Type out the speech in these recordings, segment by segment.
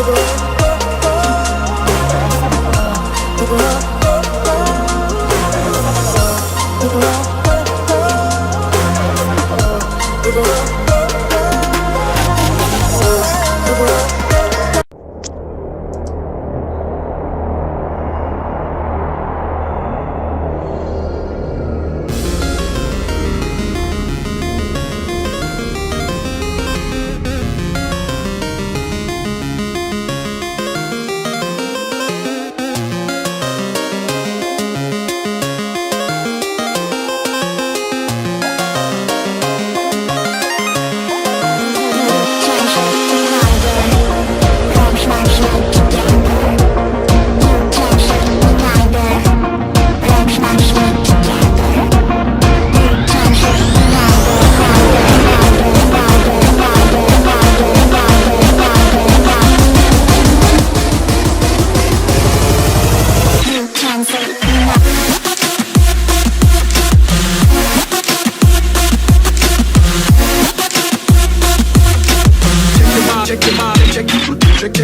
Check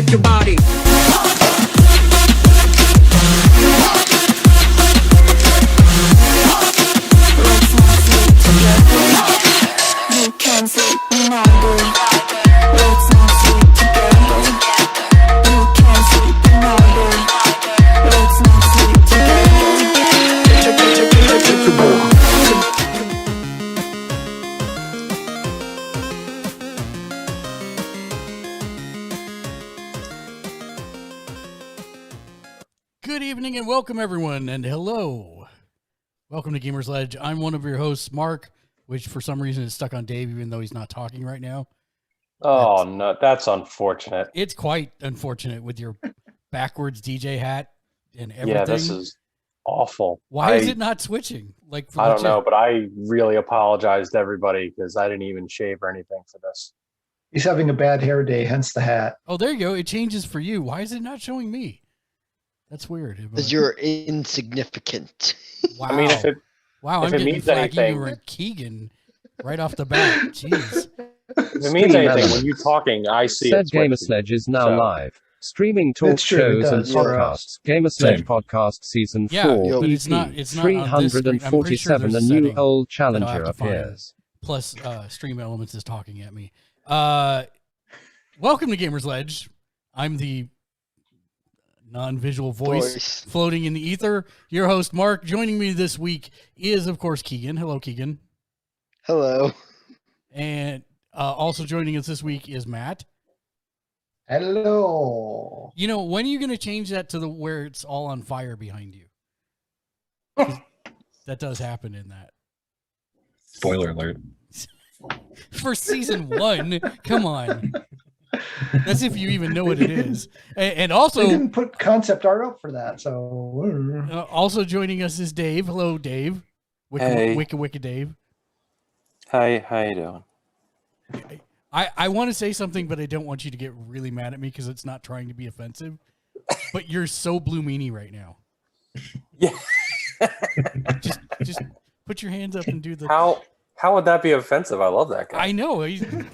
your body. Good evening and welcome everyone, and hello. Welcome to Gamersledge. I'm one of your hosts, Mark, which for some reason is stuck on Dave even though he's not talking right now. Oh, no, that's unfortunate. It's quite unfortunate with your backwards DJ hat and everything. Yeah, this is awful. Why is it not switching? Like, I don't know, but I really apologize to everybody because I didn't even shave or anything for this. He's having a bad hair day, hence the hat. Oh, there you go. It changes for you. Why is it not showing me? That's weird. Because you're insignificant. Wow. I mean, if I'm it getting means flagged anything, you were Keegan right off the bat. Jeez. if it means anything, when you're talking, I see Said it. Gamersledge is now live. Streaming talk It's true, shows it and does. podcasts. Gamersledge podcast season 4. But EP it's not on this screen. I'm pretty sure 347. there's A new setting old that I'll challenger have to find. appears. Plus, Stream Elements is talking at me. Welcome to Gamersledge. I'm the non-visual voice floating in the ether. Your host, Mark. Joining me this week is, of course, Keegan. Hello, Keegan. Hello. And also joining us this week is Matt. Hello. You know, when are you going to change that to the where it's all on fire behind you? That does happen in that. Spoiler alert. For season 1, come on. That's if you even know what it is. And also, they didn't put concept art up for that, so. Also joining us is Dave. Hello, Dave. Hey. Wicca Dave. Hi, how you doing? I want to say something, but I don't want you to get really mad at me because it's not trying to be offensive. But you're so blue meanie right now. Yeah. just put your hands up and do the. How would that be offensive? I love that guy. I know. You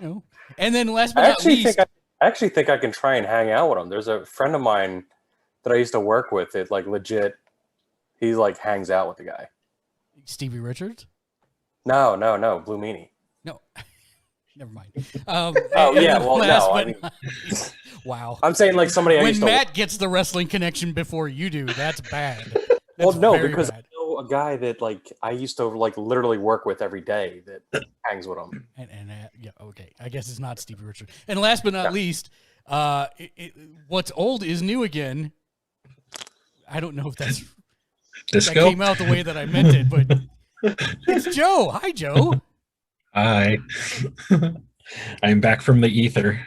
know. And then last but not least, I actually think I can try and hang out with him. There's a friend of mine that I used to work with. It like legit. He like hangs out with the guy. Stevie Richards. No, Blue Meanie. No. Never mind. Yeah, well, no. I mean, wow. I'm saying like somebody. When Matt gets the wrestling connection before you do, that's bad. Well, no, because bad. I know a guy that like I used to like literally work with every day that hangs with him. And yeah, okay. I guess it's not Stevie Richards. And last but not least, what's old is new again. I don't know if that came out the way that I meant it, but it's Joe. Hi, Joe. Hi. I'm back from the ether.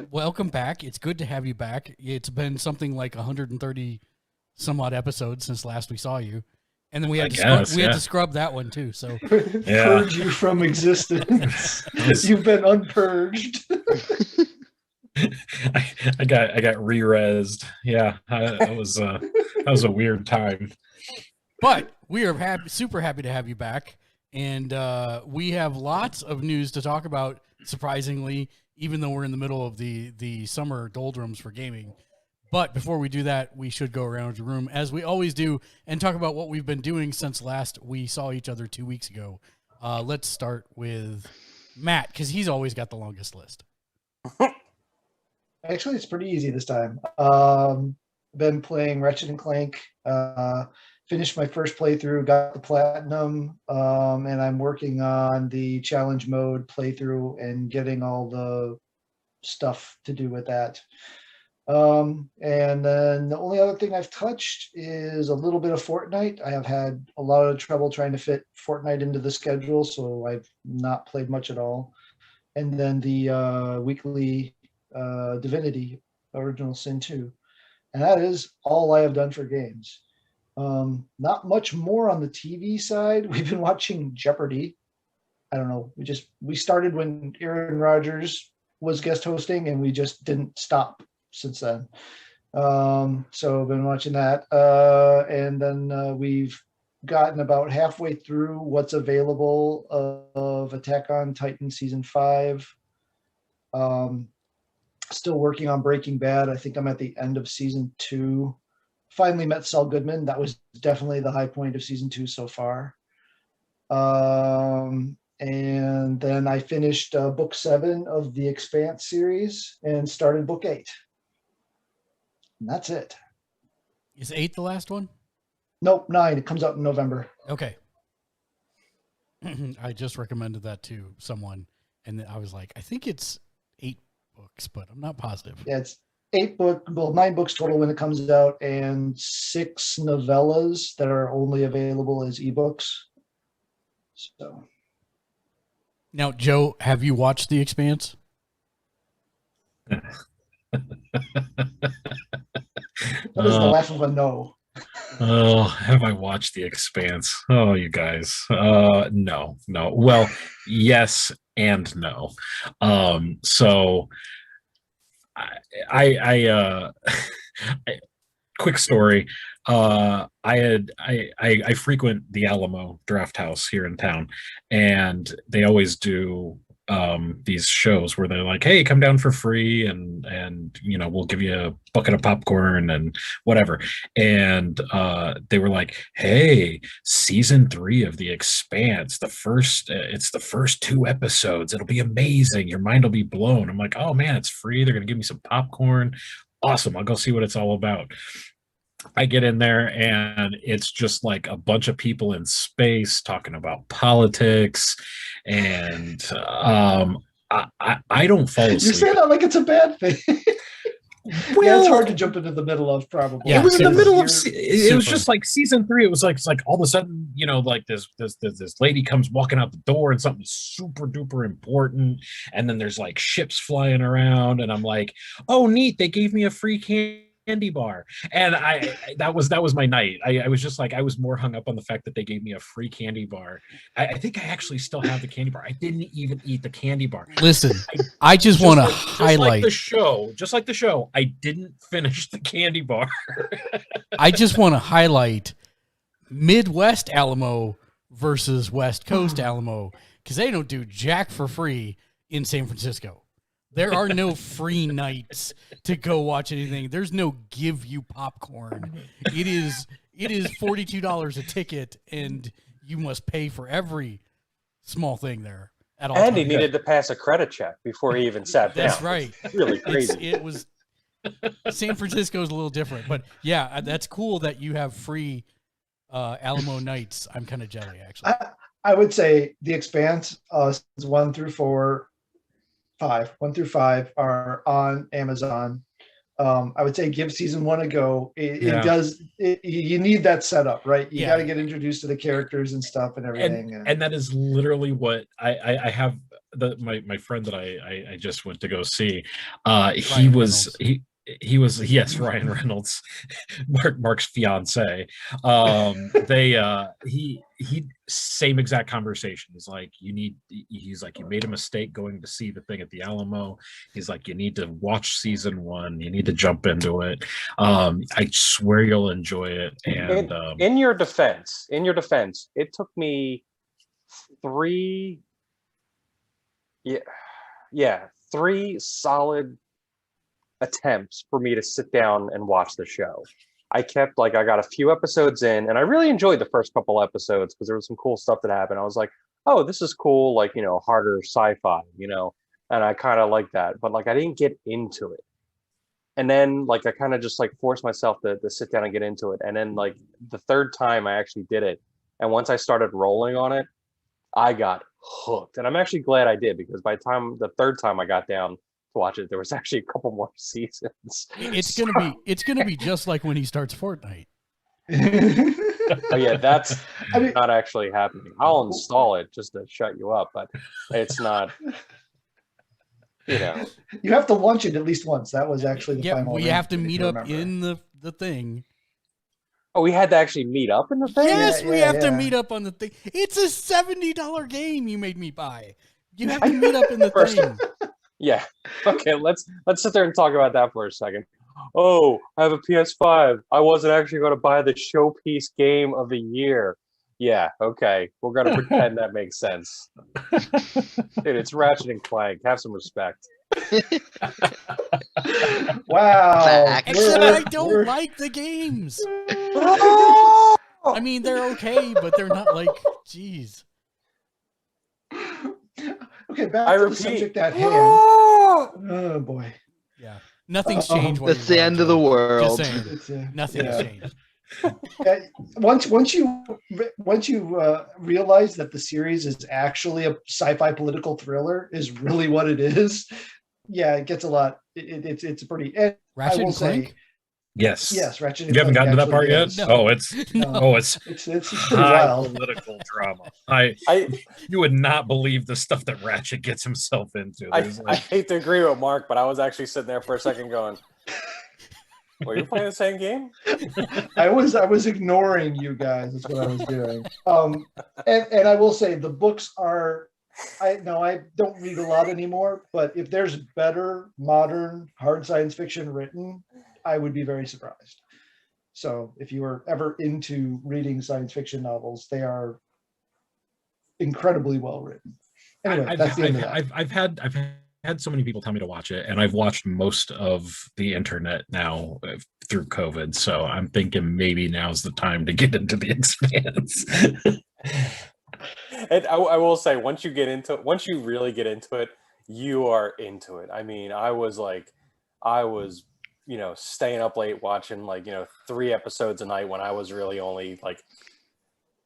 Welcome back. It's good to have you back. It's been something like 130 some odd episodes since last we saw you. And then we had to scrub that one too. So purge you from existence. You've been unpurged. I got re-rezzed. Yeah, that was a weird time. But we are super happy to have you back. And we have lots of news to talk about, surprisingly, even though we're in the middle of the summer doldrums for gaming. But before we do that, we should go around the room, as we always do, and talk about what we've been doing since last we saw each other 2 weeks ago. Let's start with Matt, because he's always got the longest list. Actually, it's pretty easy this time. Been playing Ratchet and Clank. Finished my first playthrough, got the platinum, and I'm working on the challenge mode playthrough and getting all the stuff to do with that. And then the only other thing I've touched is a little bit of Fortnite. I have had a lot of trouble trying to fit Fortnite into the schedule, so I've not played much at all. And then the weekly Divinity Original Sin 2. And that is all I have done for games. Not much more on the TV side. We've been watching Jeopardy. I don't know. We started when Aaron Rodgers was guest hosting, and we just didn't stop since then. So I've been watching that. And then we've gotten about halfway through what's available of Attack on Titan Season 5. Still working on Breaking Bad. I think I'm at the end of Season 2. Finally met Saul Goodman. That was definitely the high point of Season 2 so far. And then I finished Book 7 of the Expanse series and started Book 8. And that's it. Is 8 the last one? Nope, 9. It comes out in November. Okay. I just recommended that to someone, and I was like, I think it's 8 books, but I'm not positive. Yeah, it's 9 books total when it comes out, and 6 novellas that are only available as ebooks. So. Now, Joe, have you watched The Expanse? That is the laugh of a no. Oh, have I watched The Expanse? Oh, you guys. No. Well, yes and no. So I quick story. I frequent the Alamo Draft House here in town, and they always do these shows where they're like, hey, come down for free, and we'll give you a bucket of popcorn and whatever. And they were like, hey, season 3 of The Expanse, it's the first 2 episodes, it'll be amazing, your mind will be blown. I'm like, oh man, it's free, they're gonna give me some popcorn, awesome, I'll go see what it's all about. I get in there and it's just like a bunch of people in space talking about politics, and I don't fall asleep. You say that like it's a bad thing. Well, yeah, it's hard to jump into the middle of, probably. Yeah, it was in the middle of it was just like season 3. It was like all of a sudden, like this lady comes walking out the door and something super duper important, and then there's like ships flying around, and I'm like, oh neat, they gave me a free candy bar. And that was my night. I was just like, I was more hung up on the fact that they gave me a free candy bar. I think I actually still have the candy bar. I didn't even eat the candy bar. Listen, I just want to highlight just like the show, I didn't finish the candy bar. I just want to highlight Midwest Alamo versus West Coast Alamo, because they don't do jack for free in San Francisco. There are no free nights to go watch anything. There's no give you popcorn. It is $42 a ticket, and you must pay for every small thing there at all. And he needed to pass a credit check before he even sat down. That's right. It's really crazy. It was San Francisco is a little different, but yeah, that's cool that you have free Alamo nights. I'm kind of jelly, actually. I would say The Expanse, 1 through 5 are on Amazon. I would say give season 1 a go. You need that setup, right? You got to get introduced to the characters and stuff and everything. And that is literally what I have. My friend that I just went to go see. He was Ryan Reynolds, Mark's fiance. He same exact conversation. He's like, you made a mistake going to see the thing at the Alamo. He's like, you need to watch season 1. You need to jump into it. I swear you'll enjoy it. And in your defense, it took me three, three solid attempts for me to sit down and watch the show. I got a few episodes in, and I really enjoyed the first couple episodes because there was some cool stuff that happened. I was like, oh, this is cool, like, harder sci-fi, and I kind of like that, but I didn't get into it. And then I kind of just forced myself to sit down and get into it. And then the third time I actually did it, and once I started rolling on it, I got hooked. And I'm actually glad I did, because by the third time I got down to watch it, there was actually a couple more seasons. It's gonna be just like when he starts Fortnite. Oh, yeah, that's not actually happening. I'll install it just to shut you up, but it's not. You have to launch it at least once. That was actually the final. We have to meet up in the thing. Oh, we had to actually meet up in the thing? Yes, we have to meet up on the thing. It's a $70 game you made me buy. You have to meet up in the thing. Yeah. Okay, let's sit there and talk about that for a second. Oh, I have a PS5. I wasn't actually going to buy the showpiece game of the year. Yeah, okay. We're going to pretend that makes sense. Dude, it's Ratchet and Clank. Have some respect. Wow. Except I don't like the games. I mean, they're okay, but they're not geez. Okay, back to the subject at hand. Oh, boy. Yeah. Nothing's changed. That's the end of the world. Just saying. Nothing's changed. Once you realize that the series is actually a sci-fi political thriller, is really what it is. Yeah, it gets a lot. It's pretty. Ratchet and Clank. Yes, Ratchet. You haven't gotten to that part yet? No. It's pretty high wild. political drama. You would not believe the stuff that Ratchet gets himself into. I hate to agree with Mark, but I was actually sitting there for a second going, were you playing the same game? I was ignoring you guys. That's what I was doing. And I will say the books are. I don't read a lot anymore, but if there's better modern hard science fiction written, I would be very surprised. So if you were ever into reading science fiction novels, they are incredibly well written. Anyway, that's the end of that. I've had so many people tell me to watch it, and I've watched most of the internet now through COVID. So I'm thinking maybe now's the time to get into the Expanse. And I will say, once you really get into it, you are into it. I mean, I was staying up late watching 3 episodes a night when I was really only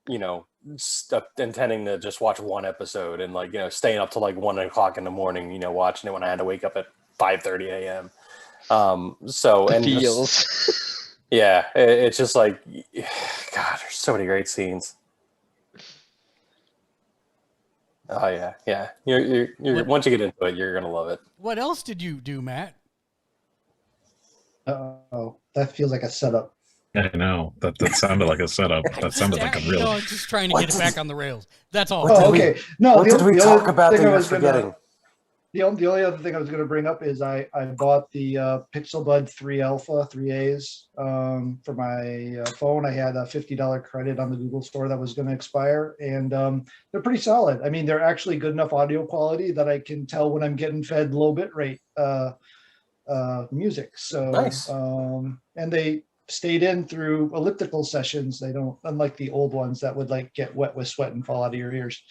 intending to just watch one episode, and staying up till 1 o'clock in the morning, watching it when I had to wake up at 5:30 a.m. It's just God, there's so many great scenes. Oh yeah. You're once you get into it, you're gonna love it. What else did you do, Matt? Oh, that feels like a setup. I know that sounded like a setup. That sounded like a real. I'm just trying to get it back on the rails. That's all. Oh, okay. No, what did we talk about that you're forgetting? The only other thing I was going to bring up is I bought the Pixel Bud 3 Alpha 3As for my phone. I had a $50 credit on the Google store that was going to expire, and they're pretty solid. I mean, they're actually good enough audio quality that I can tell when I'm getting fed low bit rate music. So nice. And they stayed in through elliptical sessions. They don't, unlike the old ones that would get wet with sweat and fall out of your ears.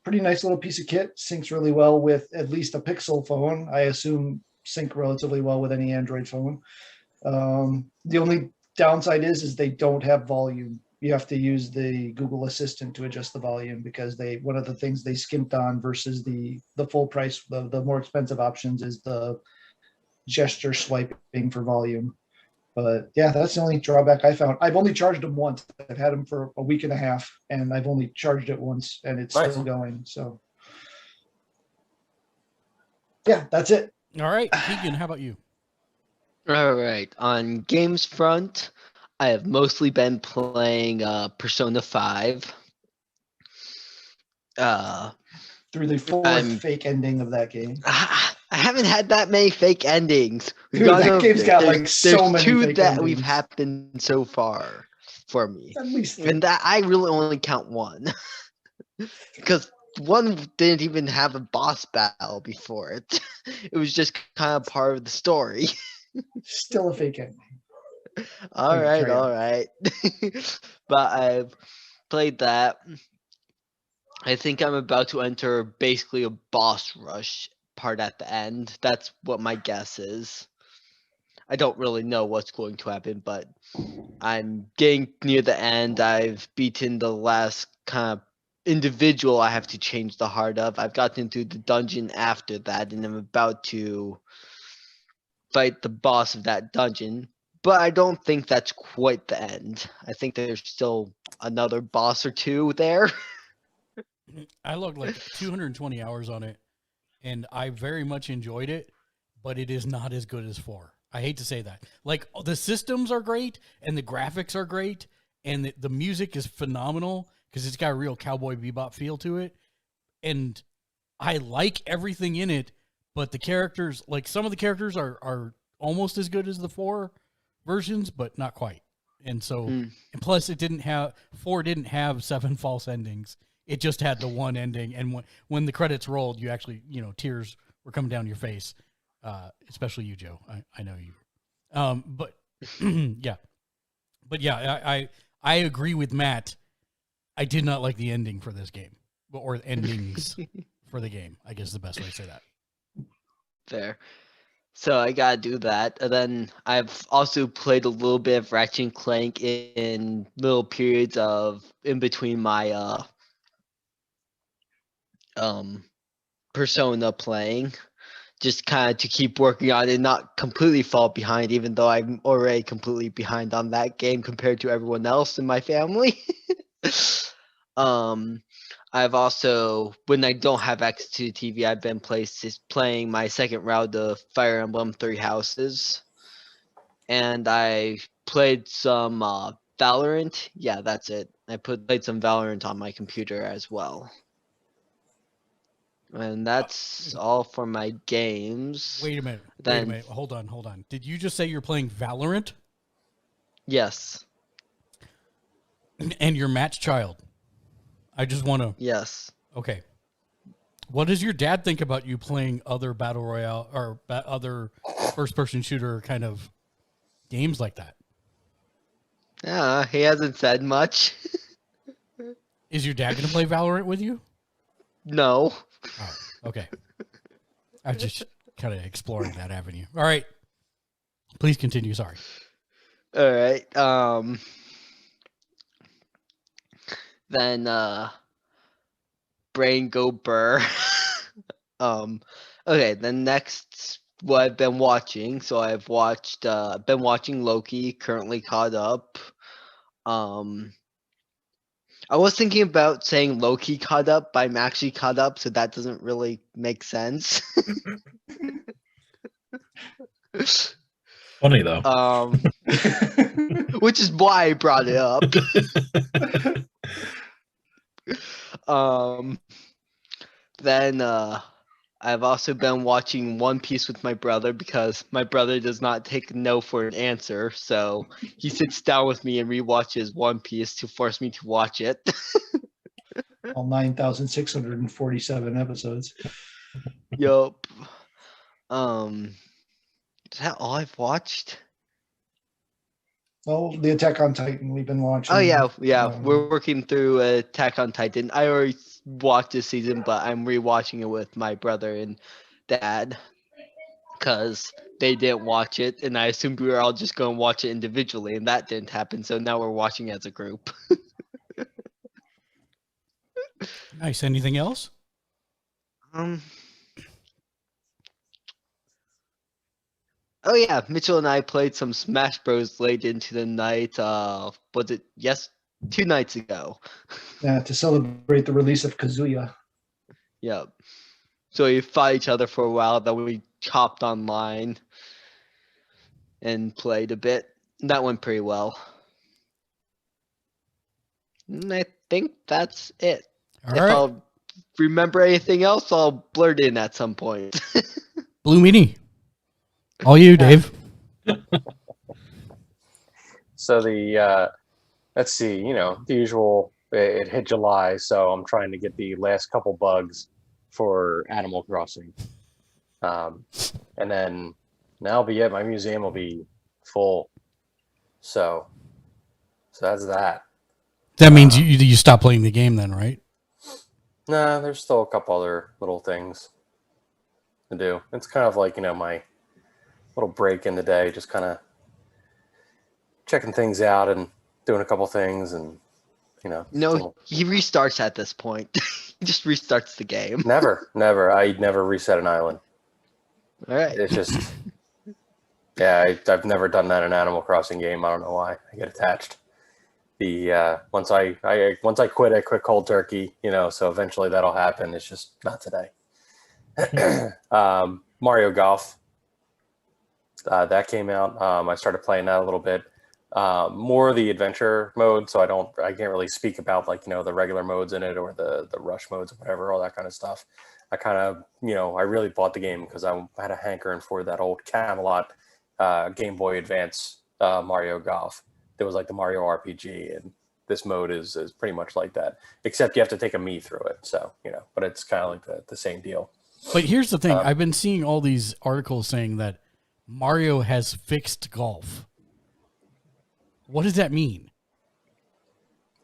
Pretty nice little piece of kit. Syncs really well with at least a Pixel phone. I assume sync relatively well with any Android phone. The only downside is they don't have volume. You have to use the Google Assistant to adjust the volume, because one of the things they skimped on versus the full price, the more expensive options, is the gesture swiping for volume. But yeah, that's the only drawback I found. I've only charged them once. I've had them for a week and a half, and I've only charged it once, and it's still going. So yeah, that's it. All right, Keegan, how about you? All right. On games front, I have mostly been playing Persona 5. Through the fourth fake ending of that game. I haven't had that many fake endings. Dude, that game's got so many two fake that endings. we've happened so far. for me. At least And that I really only count one. Because one didn't even have a boss battle before it. It was just kind of part of the story. still a fake ending. All Okay, right, carry on. all right. But I've played that. I think I'm about to enter basically a boss rush part at the end. That's what my guess is. I don't really know what's going to happen, but I'm getting near the end. I've beaten the last kind of individual I have to change the heart of. I've gotten to the dungeon after that, and I'm about to fight the boss of that dungeon. But I don't think that's quite the end. I think there's still another boss or two there. I logged like 220 hours on it, and I very much enjoyed it, but it is not as good as 4. I hate to say that. Like, the systems are great, and the graphics are great, and the music is phenomenal because it's got a real Cowboy Bebop feel to it. And I like everything in it, but the characters, like some of the characters are almost as good as the 4 versions, but not quite. And so, and plus it didn't have, 4 didn't have 7 false endings. It just had the one ending. And when the credits rolled, you actually, tears were coming down your face. Especially you, Joe. I know you. But yeah, I agree with Matt. I did not like the ending for this game, or endings for the game, I guess is the best way to say that. Fair. So I gotta do that. And then I've also played a little bit of Ratchet Clank in little periods of in between my Persona playing. Just kind of to keep working on it and not completely fall behind, even though I'm already completely behind on that game compared to everyone else in my family. I've also, when I don't have access to the TV, I've been playing my second round of Fire Emblem 3 Houses. And I played some Valorant. Yeah, that's it. I played some Valorant on my computer as well. And that's all for my games. Wait a minute. Hold on. Did you just say you're playing Valorant? Yes. And you're Matt's child? I just want to... Yes. Okay. What does your dad think about you playing other Battle Royale or other first-person shooter kind of games like that? He hasn't said much. Is your dad going to play Valorant with you? No. Oh, okay. I was just kind of exploring that avenue. All right. Please continue. Sorry. All right. Then brain go burr. Okay, then next what I've been watching. So I've been watching Loki, currently caught up. I was thinking about saying Loki caught up, but I'm actually caught up, so that doesn't really make sense. Funny though. Which is why I brought it up. Then I've also been watching One Piece with my brother because my brother does not take no for an answer. So he sits down with me and rewatches One Piece to force me to watch it. All 9,647 episodes. Yup. Is that all I've watched? Oh, the Attack on Titan we've been watching. Oh yeah. We're working through Attack on Titan. I already watched this season, but I'm rewatching it with my brother and dad because they didn't watch it, and I assumed we were all just going to watch it individually, and that didn't happen. So now we're watching as a group. Nice. Anything else? Oh yeah, Mitchell and I played some Smash Bros. Late into the night. Was it 2 nights ago? Yeah, to celebrate the release of Kazuya. Yep. So we fought each other for a while, then we hopped online and played a bit. That went pretty well. And I think that's it. All If right. I'll remember anything else, I'll blurt in at some point. Blue Meanie. All you, Dave. So the let's see, the usual. It hit July, so I'm trying to get the last couple bugs for Animal Crossing, and then that'll be it. My museum will be full, so that's that. That means you stop playing the game then, right? Nah, there's still a couple other little things to do. It's kind of like my little break in the day, just kind of checking things out and doing a couple things, and No, he restarts at this point. He just restarts the game. Never. I never reset an island. All right. It's just, I've never done that in an Animal Crossing game. I don't know why. I get attached. Once I quit, I quit cold turkey. So eventually that'll happen. It's just not today. Mario Golf. That came out. I started playing that a little bit. More the adventure mode, so I can't really speak about the regular modes in it or the rush modes or whatever, all that kind of stuff. I kind of I really bought the game because I had a hankering for that old Camelot Game Boy Advance Mario Golf. There was like the Mario RPG, and this mode is pretty much like that, except you have to take a Mii through it. So but it's kind of like the same deal. But here's the thing: I've been seeing all these articles saying that Mario has fixed golf. What does that mean?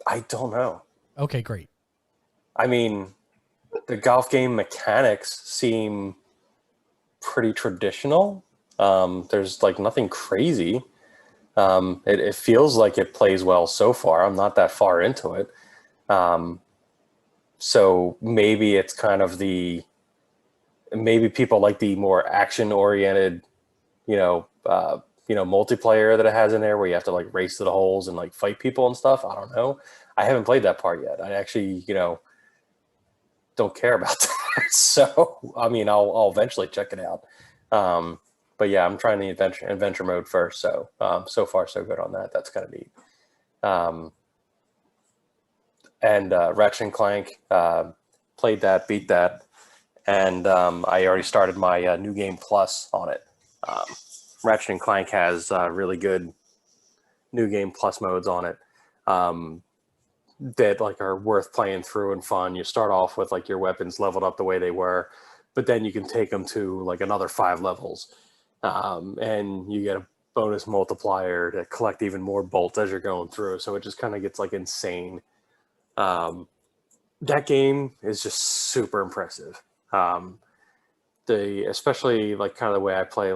I don't know. Okay, great. I mean, the golf game mechanics seem pretty traditional. There's nothing crazy. It feels like it plays well so far. I'm not that far into it. So maybe it's kind of maybe people like the more action oriented, multiplayer that it has in there where you have to race to the holes and fight people and stuff. I don't know. I haven't played that part yet. I actually, don't care about that. So, I'll eventually check it out. But yeah, I'm trying the adventure mode first. So, so far so good on that. That's kind of neat. And Ratchet Clank, played that, beat that. And I already started my New Game Plus on it. Ratchet Clank has really good New Game Plus modes on it that are worth playing through and fun. You start off with your weapons leveled up the way they were, but then you can take them to another 5 levels, and you get a bonus multiplier to collect even more bolts as you're going through. So it just kind of gets insane. That game is just super impressive. Especially kind of the way I play,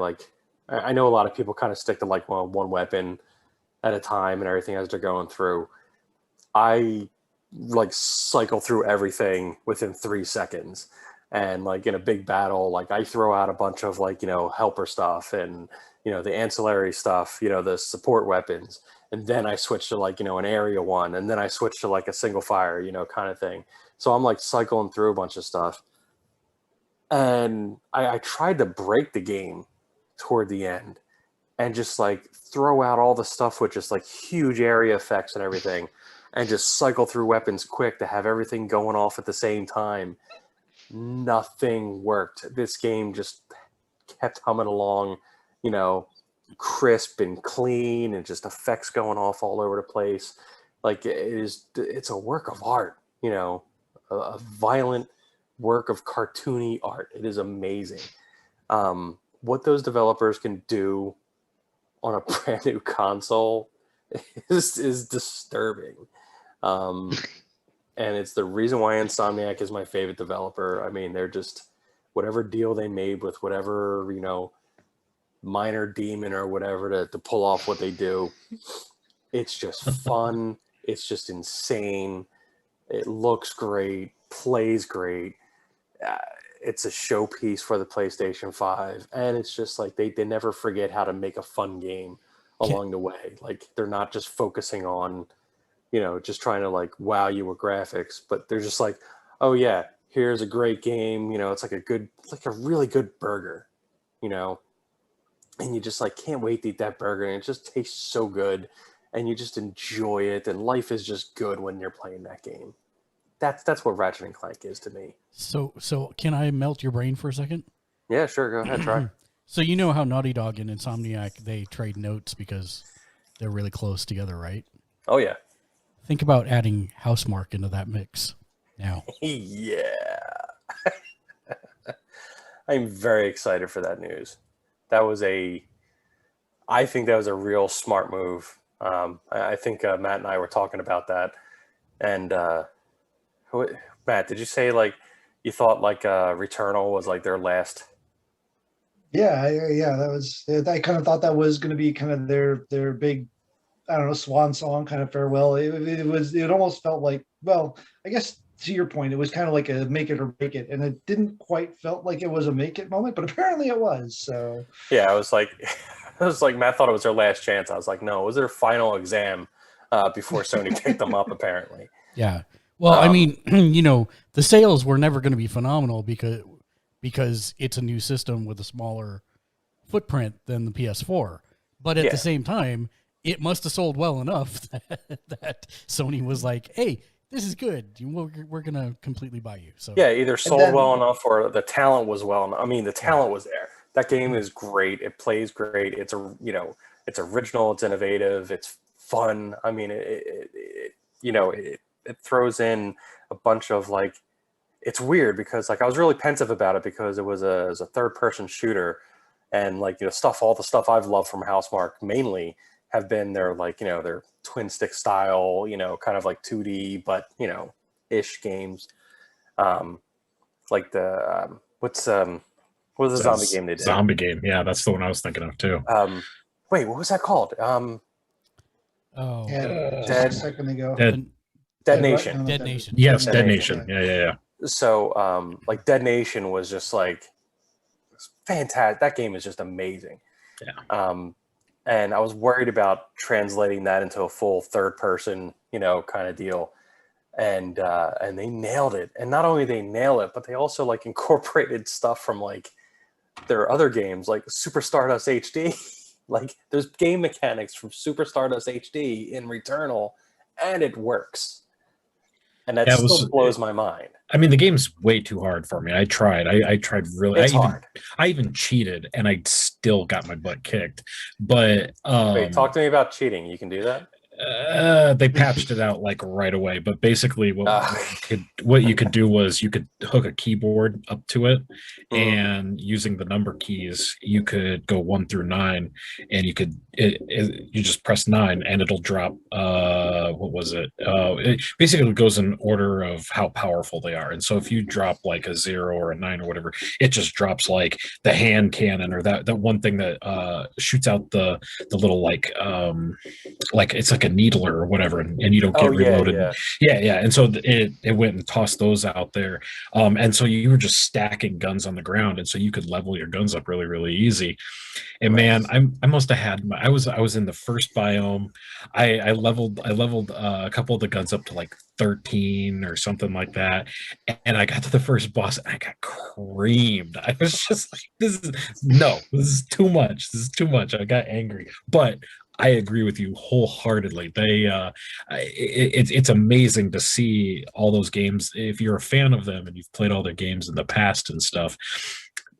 I know a lot of people kind of stick to one weapon at a time and everything as they're going through. I cycle through everything within 3 seconds, and in a big battle, I throw out a bunch of helper stuff and the ancillary stuff, the support weapons, and then I switch to an area one, and then I switch to a single fire kind of thing. So I'm cycling through a bunch of stuff, and I tried to break the game toward the end and just throw out all the stuff with just huge area effects and everything, and just cycle through weapons quick to have everything going off at the same time. Nothing worked. This game just kept humming along, crisp and clean, and just effects going off all over the place. It's a work of art, a violent work of cartoony art. It is amazing. What those developers can do on a brand new console is disturbing. And it's the reason why Insomniac is my favorite developer. They're just, whatever deal they made with whatever, minor demon or whatever to pull off what they do. It's just fun. It's just insane. It looks great, plays great. It's a showpiece for the PlayStation 5, and it's just they never forget how to make a fun game along the way. They're not just focusing on, just trying to wow you with graphics, but they're just oh yeah, here's a great game. It's a really good burger, and you just can't wait to eat that burger, and it just tastes so good, and you just enjoy it, and life is just good when you're playing that game. That's what Ratchet & Clank is to me. So can I melt your brain for a second? Yeah, sure. Go ahead, try. So how Naughty Dog and Insomniac, they trade notes because they're really close together, right? Oh, yeah. think about adding Housemarque into that mix now. Yeah. I'm very excited for that news. I think that was a real smart move. I think Matt and I were talking about that. And Matt, did you say like you thought like Returnal was like their last? Yeah, I kind of thought that was going to be kind of their big, I don't know, swan song kind of farewell. It almost felt like, well, I guess to your point, it was kind of like a make it or break it, and it didn't quite felt like it was a make it moment, but apparently it was. So yeah, I was like Matt thought it was their last chance. I was like, no, it was their final exam before Sony picked them up. Apparently, yeah. Well, I mean, the sales were never going to be phenomenal because it's a new system with a smaller footprint than the PS4. But at the same time, it must have sold well enough that Sony was like, hey, this is good. We're going to completely buy you. So yeah, either sold well enough or the talent was well enough. I mean, the talent was there. That game is great. It plays great. It's it's original. It's innovative. It's fun. I mean, it throws in a bunch of like, it's weird because like I was really pensive about it because it was a third person shooter, and like all the stuff I've loved from Housemarque mainly have been their like their twin stick style kind of like 2D but ish games, like the what was the zombie game they did? Zombie game, yeah, that's the one I was thinking of too. Wait, what was that called? Dead. A second ago. Dead Nation. Dead Nation. Yes, Dead Nation. Yeah. So, like Dead Nation was just like fantastic. That game is just amazing. Yeah. And I was worried about translating that into a full third person, kind of deal. And they nailed it. And not only they nail it, but they also like incorporated stuff from like their other games, like Super Stardust HD. Like there's game mechanics from Super Stardust HD in Returnal, and it works. And that still blows my mind. I mean, the game's way too hard for me. I tried. I tried really. It's hard. I even cheated, and I still got my butt kicked. But wait, talk to me about cheating. You can do that? They patched it out like right away. But basically, what you could do was you could hook a keyboard up to it, and using the number keys, you could go 1 through 9, and you could you just press 9, and it'll drop. What was it? It basically goes in order of how powerful they are. And so if you drop like a 0 or a 9 or whatever, it just drops like the hand cannon or that one thing that shoots out the little like it's like a needler or whatever, and you don't get reloaded. Yeah. And so it went and tossed those out there. And so you were just stacking guns on the ground, and so you could level your guns up really, really easy. And man, I must have had I was in the first biome. I leveled a couple of the guns up to like 13 or something like that, and I got to the first boss and I got creamed. I was just like, this is too much. This is too much. I got angry, but I agree with you wholeheartedly. It's amazing to see all those games. If you're a fan of them and you've played all their games in the past and stuff,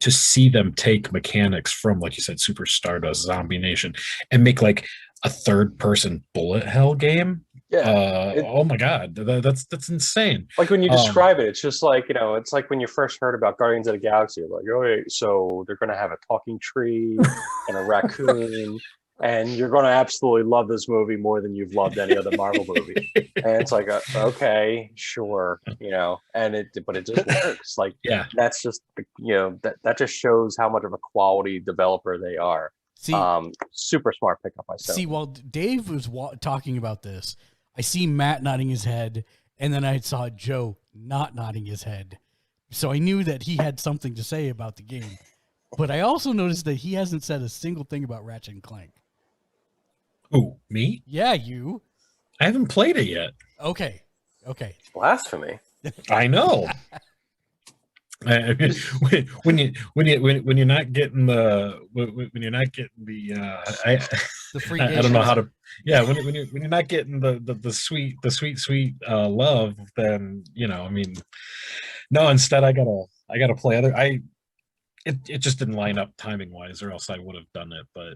to see them take mechanics from, like you said, Super Stardust, Zombie Nation, and make like a third-person bullet hell game. Yeah. Oh my God, that's insane. Like when you describe it, it's just like it's like when you first heard about Guardians of the Galaxy. Like, oh, wait, so they're going to have a talking tree and a raccoon. And you're going to absolutely love this movie more than you've loved any other Marvel movie. And it's like, okay, sure, but it just works. Like, that's just, that just shows how much of a quality developer they are. See, super smart pickup, I see. While Dave was talking about this, I see Matt nodding his head, and then I saw Joe not nodding his head. So I knew that he had something to say about the game. But I also noticed that he hasn't said a single thing about Ratchet and Clank. Who, me? Yeah, you. I haven't played it yet. Okay. Blasphemy. I know. When you're not getting the free. I don't know how to. Yeah, when you're not getting the sweet love, then I mean, no. Instead, I gotta play other. It just didn't line up timing wise, or else I would have done it. But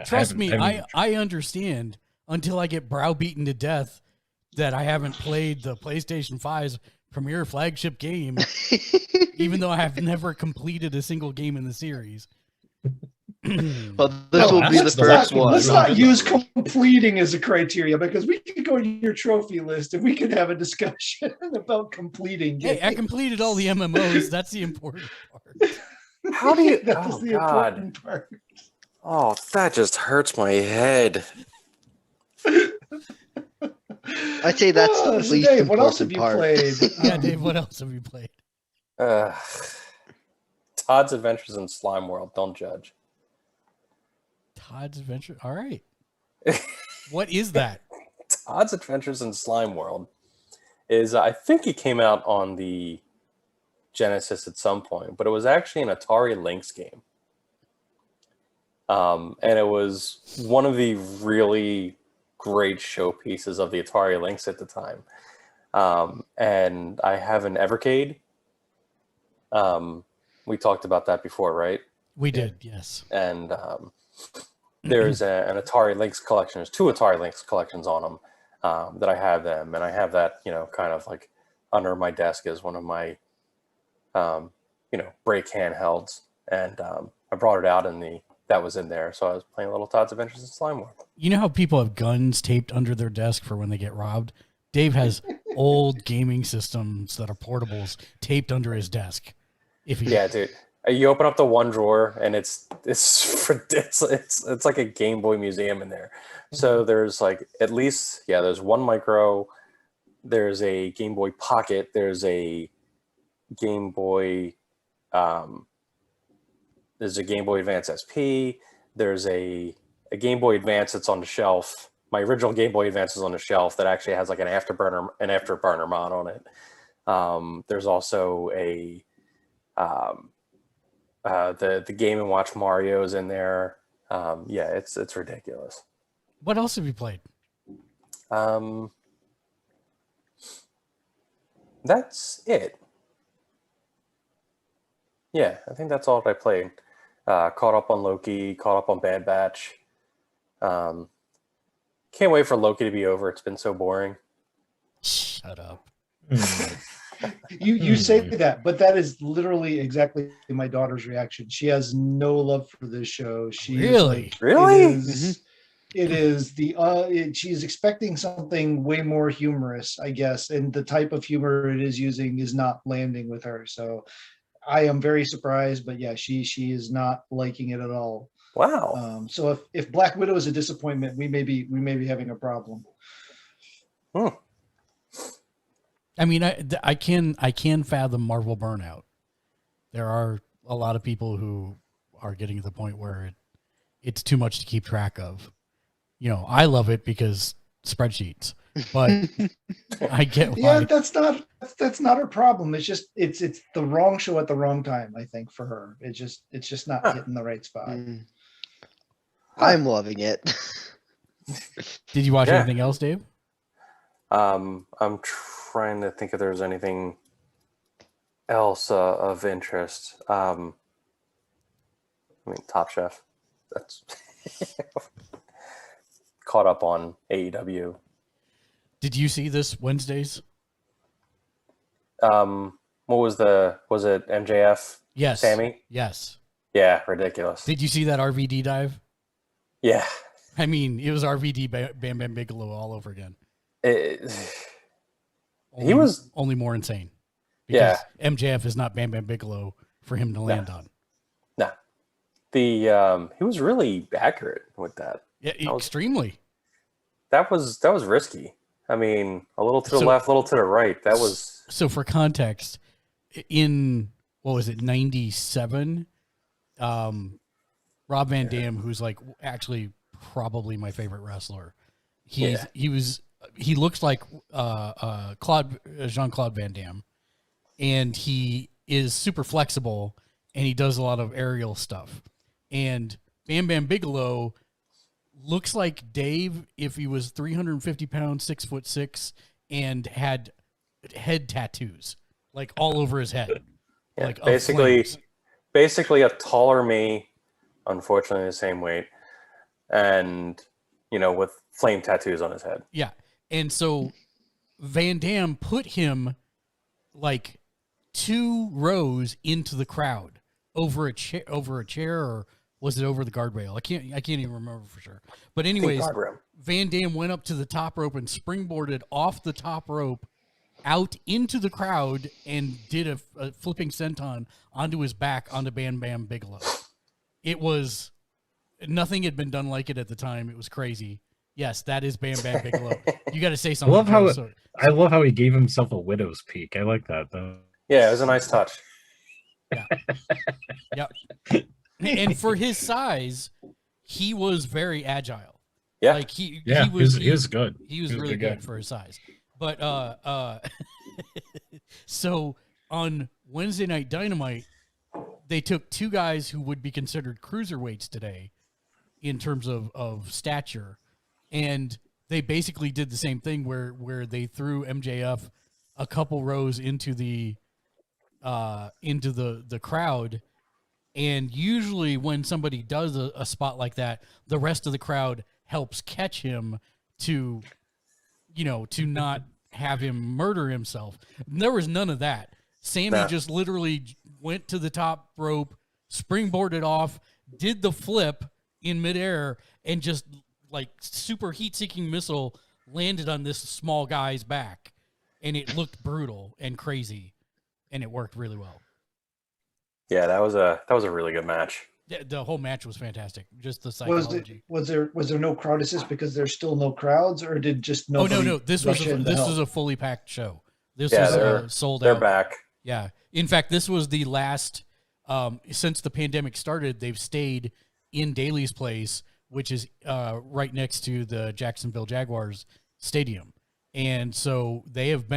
trust me, I understand until I get browbeaten to death that I haven't played the PlayStation 5's premier flagship game, even though I have never completed a single game in the series. Well, this will be the first one. Let's not use completing as a criteria, because we could go to your trophy list and we could have a discussion about completing games. Hey, I completed all the MMOs. That's the important part. How do you? That is the important part. Oh, that just hurts my head. I'd say that's the So least Dave, what else have important you part. played? Yeah, Dave, what else have you played? Todd's Adventures in Slime World. Don't judge. Todd's Adventure. All right. What is that? Todd's Adventures in Slime World is, I think it came out on the Genesis at some point, but it was actually an Atari Lynx game. And it was one of the really great showpieces of the Atari Lynx at the time. And I have an Evercade. We talked about that before, right? We did, yes. And there's an Atari Lynx collection. There's two Atari Lynx collections on them that I have them. And I have that, kind of like under my desk as one of my, break handhelds. And I brought it out and that was in there. So I was playing little Todd's Adventures in Slime World. You know how people have guns taped under their desk for when they get robbed? Dave has old gaming systems that are portables taped under his desk. Yeah, dude. You open up the one drawer and it's like a Game Boy museum in there. So there's like at least there's one micro, there's a Game Boy Pocket, there's a Game Boy Advance SP, there's a Game Boy Advance that's on the shelf. My original Game Boy Advance is on the shelf that actually has like an afterburner mod on it. There's also a the Game & Watch Mario's in there. It's ridiculous. What else have you played? That's it. Yeah, I think that's all I played. Caught up on Loki, caught up on Bad Batch. Can't wait for Loki to be over. It's been so boring. Shut up. You say that, but that is literally exactly my daughter's reaction. She has no love for this show. She really, it is she's expecting something way more humorous, I guess, and the type of humor it is using is not landing with her. So I am very surprised, but yeah, she is not liking it at all. Wow. So if Black Widow is a disappointment, we may be having a problem. I mean, I can fathom Marvel burnout. There are a lot of people who are getting to the point where it's too much to keep track of. I love it because spreadsheets, but I get why. Yeah, that's not her problem. It's just it's the wrong show at the wrong time. I think for her, it's just not hitting the right spot. I'm loving it. Did you watch anything else, Dave? I'm trying to think if there's anything else of interest. Top Chef. That's caught up on AEW. Did you see this Wednesdays? What was it MJF? Yes. Sammy? Yes. Yeah, ridiculous. Did you see that RVD dive? Yeah. I mean, it was RVD Bam Bam Bigelow all over again. He was only more insane. Because MJF is not Bam Bam Bigelow for him to land on. No. He was really accurate with that. Yeah, extremely. That was risky. I mean, a little to the left, a little to the right. That was so. For context, in what was it, 97? Rob Van Dam, who's like actually probably my favorite wrestler. He looks like Jean-Claude Van Damme, and he is super flexible, and he does a lot of aerial stuff. And Bam Bam Bigelow looks like Dave if he was 350 pounds, 6'6", and had head tattoos like all over his head. Yeah, like basically a taller me, unfortunately the same weight, and with flame tattoos on his head. Yeah. And so Van Damme put him like 2 rows into the crowd over a chair, or was it over the guardrail? I can't even remember for sure. But anyways, Van Damme went up to the top rope and springboarded off the top rope out into the crowd and did a flipping senton onto his back onto Bam Bigelow. It was, nothing had been done like it at the time. It was crazy. Yes, that is Bam Bigelow. You got to say something. I love how he gave himself a widow's peak. I like that though. Yeah, it was a nice touch. Yeah. Yep. And for his size, he was very agile. Yeah. Like he was good. He was really good for his size. But so on Wednesday Night Dynamite, they took 2 guys who would be considered cruiserweights today in terms of stature, and they basically did the same thing where they threw MJF a couple rows into the crowd. And usually when somebody does a spot like that, the rest of the crowd helps catch him to not have him murder himself. There was none of that. Sammy just literally went to the top rope, springboarded off, did the flip in midair, and just like super heat-seeking missile landed on this small guy's back. And it looked brutal and crazy, and it worked really well. Yeah, that was a really good match. Yeah, the whole match was fantastic. Just the psychology. Was there no crowd? Is this because there's still no crowds, or did just no? No. This was a fully packed show. This was sold out. They're back. Yeah. In fact, this was the last. Since the pandemic started, they've stayed in Daly's place, which is right next to the Jacksonville Jaguars stadium. And so they have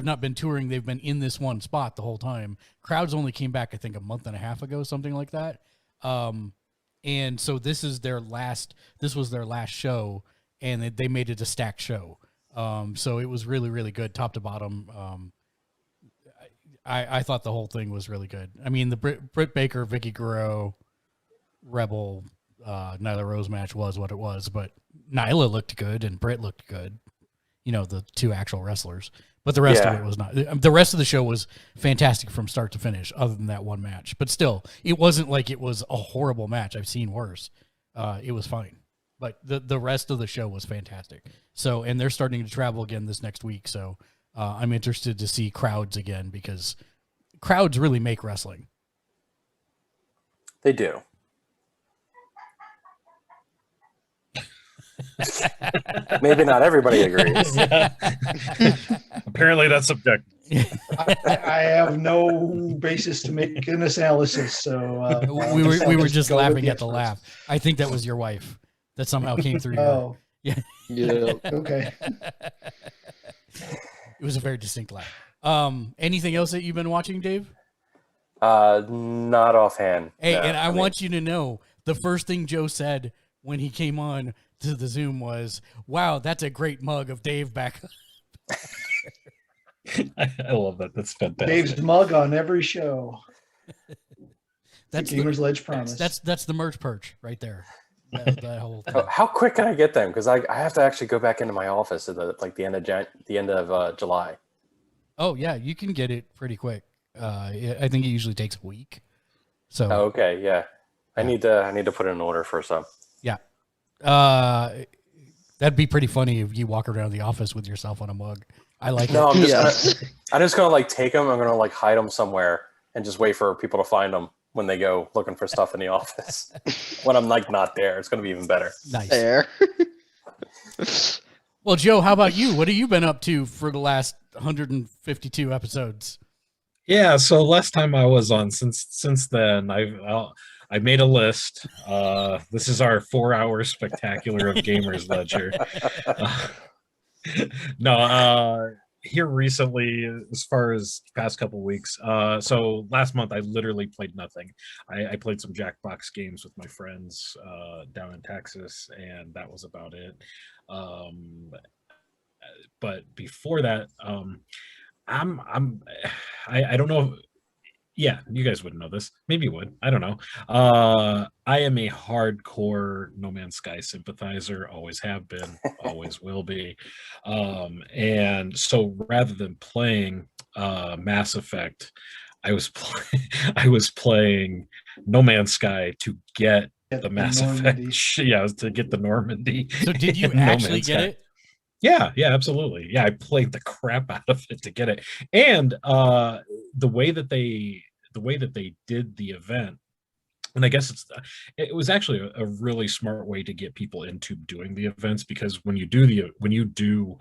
not been touring. They've been in this one spot the whole time. Crowds only came back, I think, a month and a half ago, something like that. And so this was their last show, and they made it a stacked show. So it was really, really good, top to bottom. I thought the whole thing was really good. I mean, the Britt Baker, Vicky Guerrero, Rebel, Nyla Rose match was what it was, but Nyla looked good and Britt looked good. The 2 actual wrestlers, but the rest of it was not. The rest of the show was fantastic from start to finish, other than that one match. But still, it wasn't like it was a horrible match. I've seen worse. It was fine, but the rest of the show was fantastic. So, and they're starting to travel again this next week. So, I'm interested to see crowds again, because crowds really make wrestling. They do. Maybe not everybody agrees. Apparently that's subjective. I have no basis to make an analysis, so we were just laughing at the laugh. I think that was your wife that somehow came through. Oh, yeah. Okay. It was a very distinct laugh. Anything else that you've been watching, Dave? Not offhand. Hey, no, and I want you to know the first thing Joe said when he came on to the Zoom was, "Wow, that's a great mug of Dave back." I love that. That's fantastic. Dave's mug on every show. That's Gamersledge promise. That's the merch perch right there. That whole thing. How quick can I get them? Because I have to actually go back into my office at the end of July. Oh yeah, you can get it pretty quick. I think it usually takes a week. So okay, yeah. I need to put in an order for some. Yeah. That'd be pretty funny if you walk around the office with yourself on a mug. I like no, it. I'm just gonna take them. I'm gonna hide them somewhere and just wait for people to find them when they go looking for stuff in the office. When I'm not there, it's gonna be even better. Nice. There. Well, Joe, how about you? What have you been up to for the last 152 episodes? Yeah, so last time I was on, since then I made a list. This is our 4-hour spectacular of Gamersledge. Here recently, as far as past couple weeks. So last month I literally played nothing. I played some Jackbox games with my friends down in Texas, and that was about it. But before that, I don't know. yeah, you guys wouldn't know this. Maybe you would. I don't know. I am a hardcore No Man's Sky sympathizer. Always have been. Always will be. And so rather than playing Mass Effect, I was playing No Man's Sky to get the Mass Effect. Yeah, to get the Normandy. So did you actually get it? Yeah, absolutely. Yeah, I played the crap out of it to get it. And the way that they did the event, and I guess it was actually a really smart way to get people into doing the events, because when you do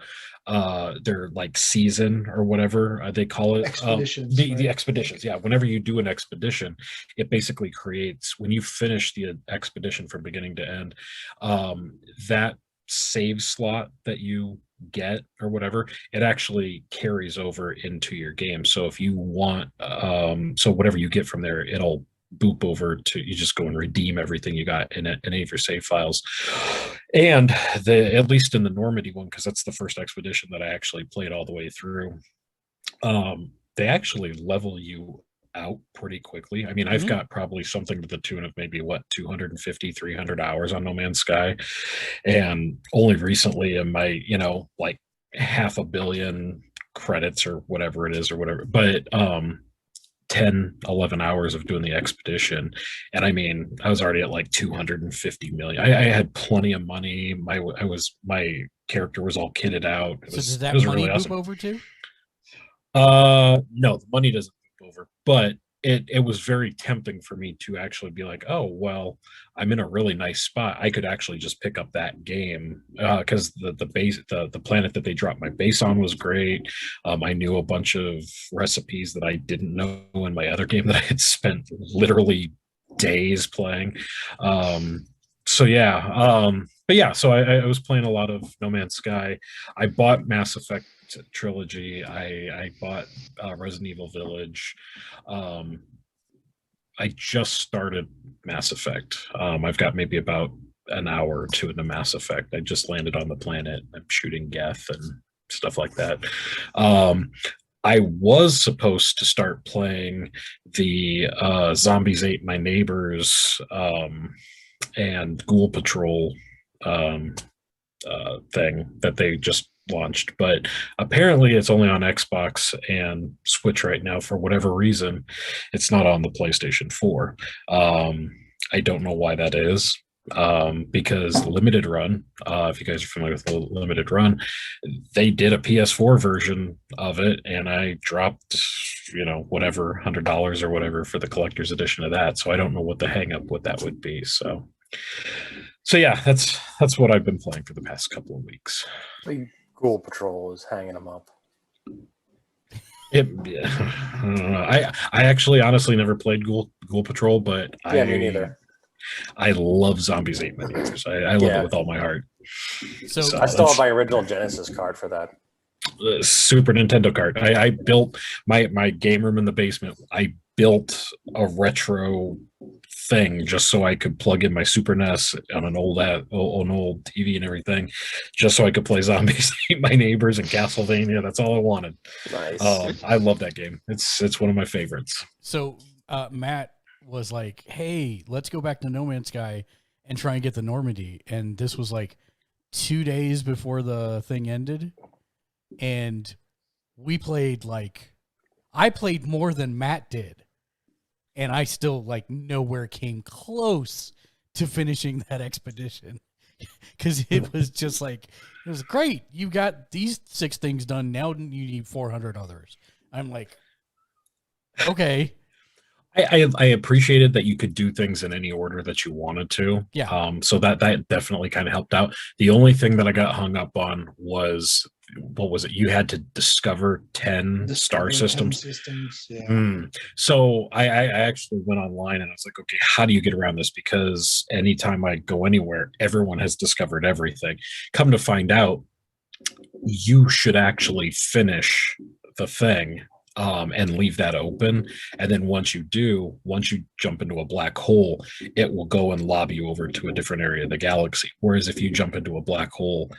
their like season or whatever they call it, expeditions, the expeditions, yeah, whenever you do an expedition, it basically creates, when you finish the expedition from beginning to end, that save slot that you get or whatever, it actually carries over into your game. So if you want so whatever you get from there, it'll boop over to, you just go and redeem everything you got in any of your save files. And at least in the Normandy one, because that's the first expedition that I actually played all the way through, they actually level you out pretty quickly. I mean, I've got probably something to the tune of maybe 250, 300 hours on No Man's Sky, and only recently am I, like 500 million credits or whatever it is, but 10, 11 hours of doing the expedition, and I mean, I was already at like 250 million. I had plenty of money. My character was all kitted out. Does that money really awesome. Over too? No, the money doesn't over, but it was very tempting for me to actually be like, oh well, I'm in a really nice spot, I could actually just pick up that game, because the planet that they dropped my base on was great. I knew a bunch of recipes that I didn't know in my other game that I had spent literally days playing. So I was playing a lot of No Man's Sky. I bought Mass Effect trilogy. I bought Resident Evil Village. I just started Mass Effect. I've got maybe about an hour or two into Mass Effect. I just landed on the planet. I'm shooting Geth and stuff like that. I was supposed to start playing the Zombies Ate My Neighbors and Ghoul Patrol thing that they just launched, but apparently it's only on Xbox and Switch right now. For whatever reason, it's not on the PlayStation 4. I don't know why that is, because Limited Run, if you guys are familiar with Limited Run, they did a PS4 version of it, and I dropped whatever, $100 or whatever for the collector's edition of that. So I don't know what the hang up with that would be. So yeah, that's what I've been playing for the past couple of weeks. Ghoul Patrol is hanging them up. I don't know. I actually honestly never played Ghoul Patrol, but me neither. I love Zombies Ate My Neighbors. I love it with all my heart. So I still have my original Genesis card for that. Super Nintendo card. I built my game room in the basement. I built a retro thing just so I could plug in my Super NES on an old TV and everything, just so I could play Zombies Ate My Neighbors and Castlevania. That's all I wanted. Nice. I love that game. It's one of my favorites. So Matt was like, hey, let's go back to No Man's Sky and try and get the Normandy. And this was like 2 days before the thing ended. And we played I played more than Matt did. And I still nowhere came close to finishing that expedition, because it was just it was great. You got these 6 things done. Now you need 400 others. I'm like, okay. I appreciated that you could do things in any order that you wanted to. Yeah. So that definitely kind of helped out. The only thing that I got hung up on was, what was it? You had to discover 10 star systems. 10 systems, yeah. So I actually went online and I was like, okay, how do you get around this? Because anytime I go anywhere, everyone has discovered everything. Come to find out, you should actually finish the thing and leave that open. And then once you jump into a black hole, it will go and lob you over to a different area of the galaxy. Whereas if you jump into a black hole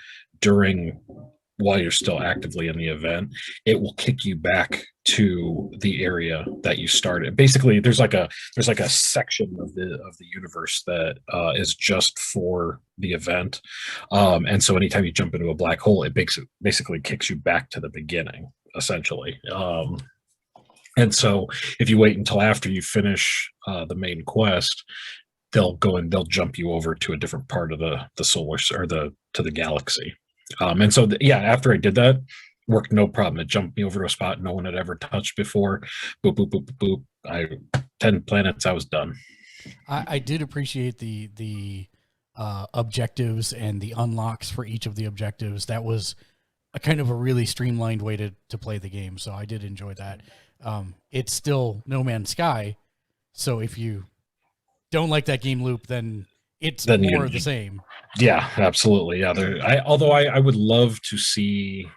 during while you're still actively in the event, it will kick you back to the area that you started. Basically, there's like a section of the universe that is just for the event, and so anytime you jump into a black hole, it basically kicks you back to the beginning, essentially. And so if you wait until after you finish the main quest, they'll go and they'll jump you over to a different part of the solar or to the galaxy. And so, after I did that, worked no problem. It jumped me over to a spot no one had ever touched before. Boop, boop, boop, boop, boop. 10 planets, I was done. I did appreciate the objectives and the unlocks for each of the objectives. That was a kind of a really streamlined way to play the game. So I did enjoy that. It's still No Man's Sky. So if you don't like that game loop, then it's more of the same. Yeah, absolutely. Yeah, although I would love to see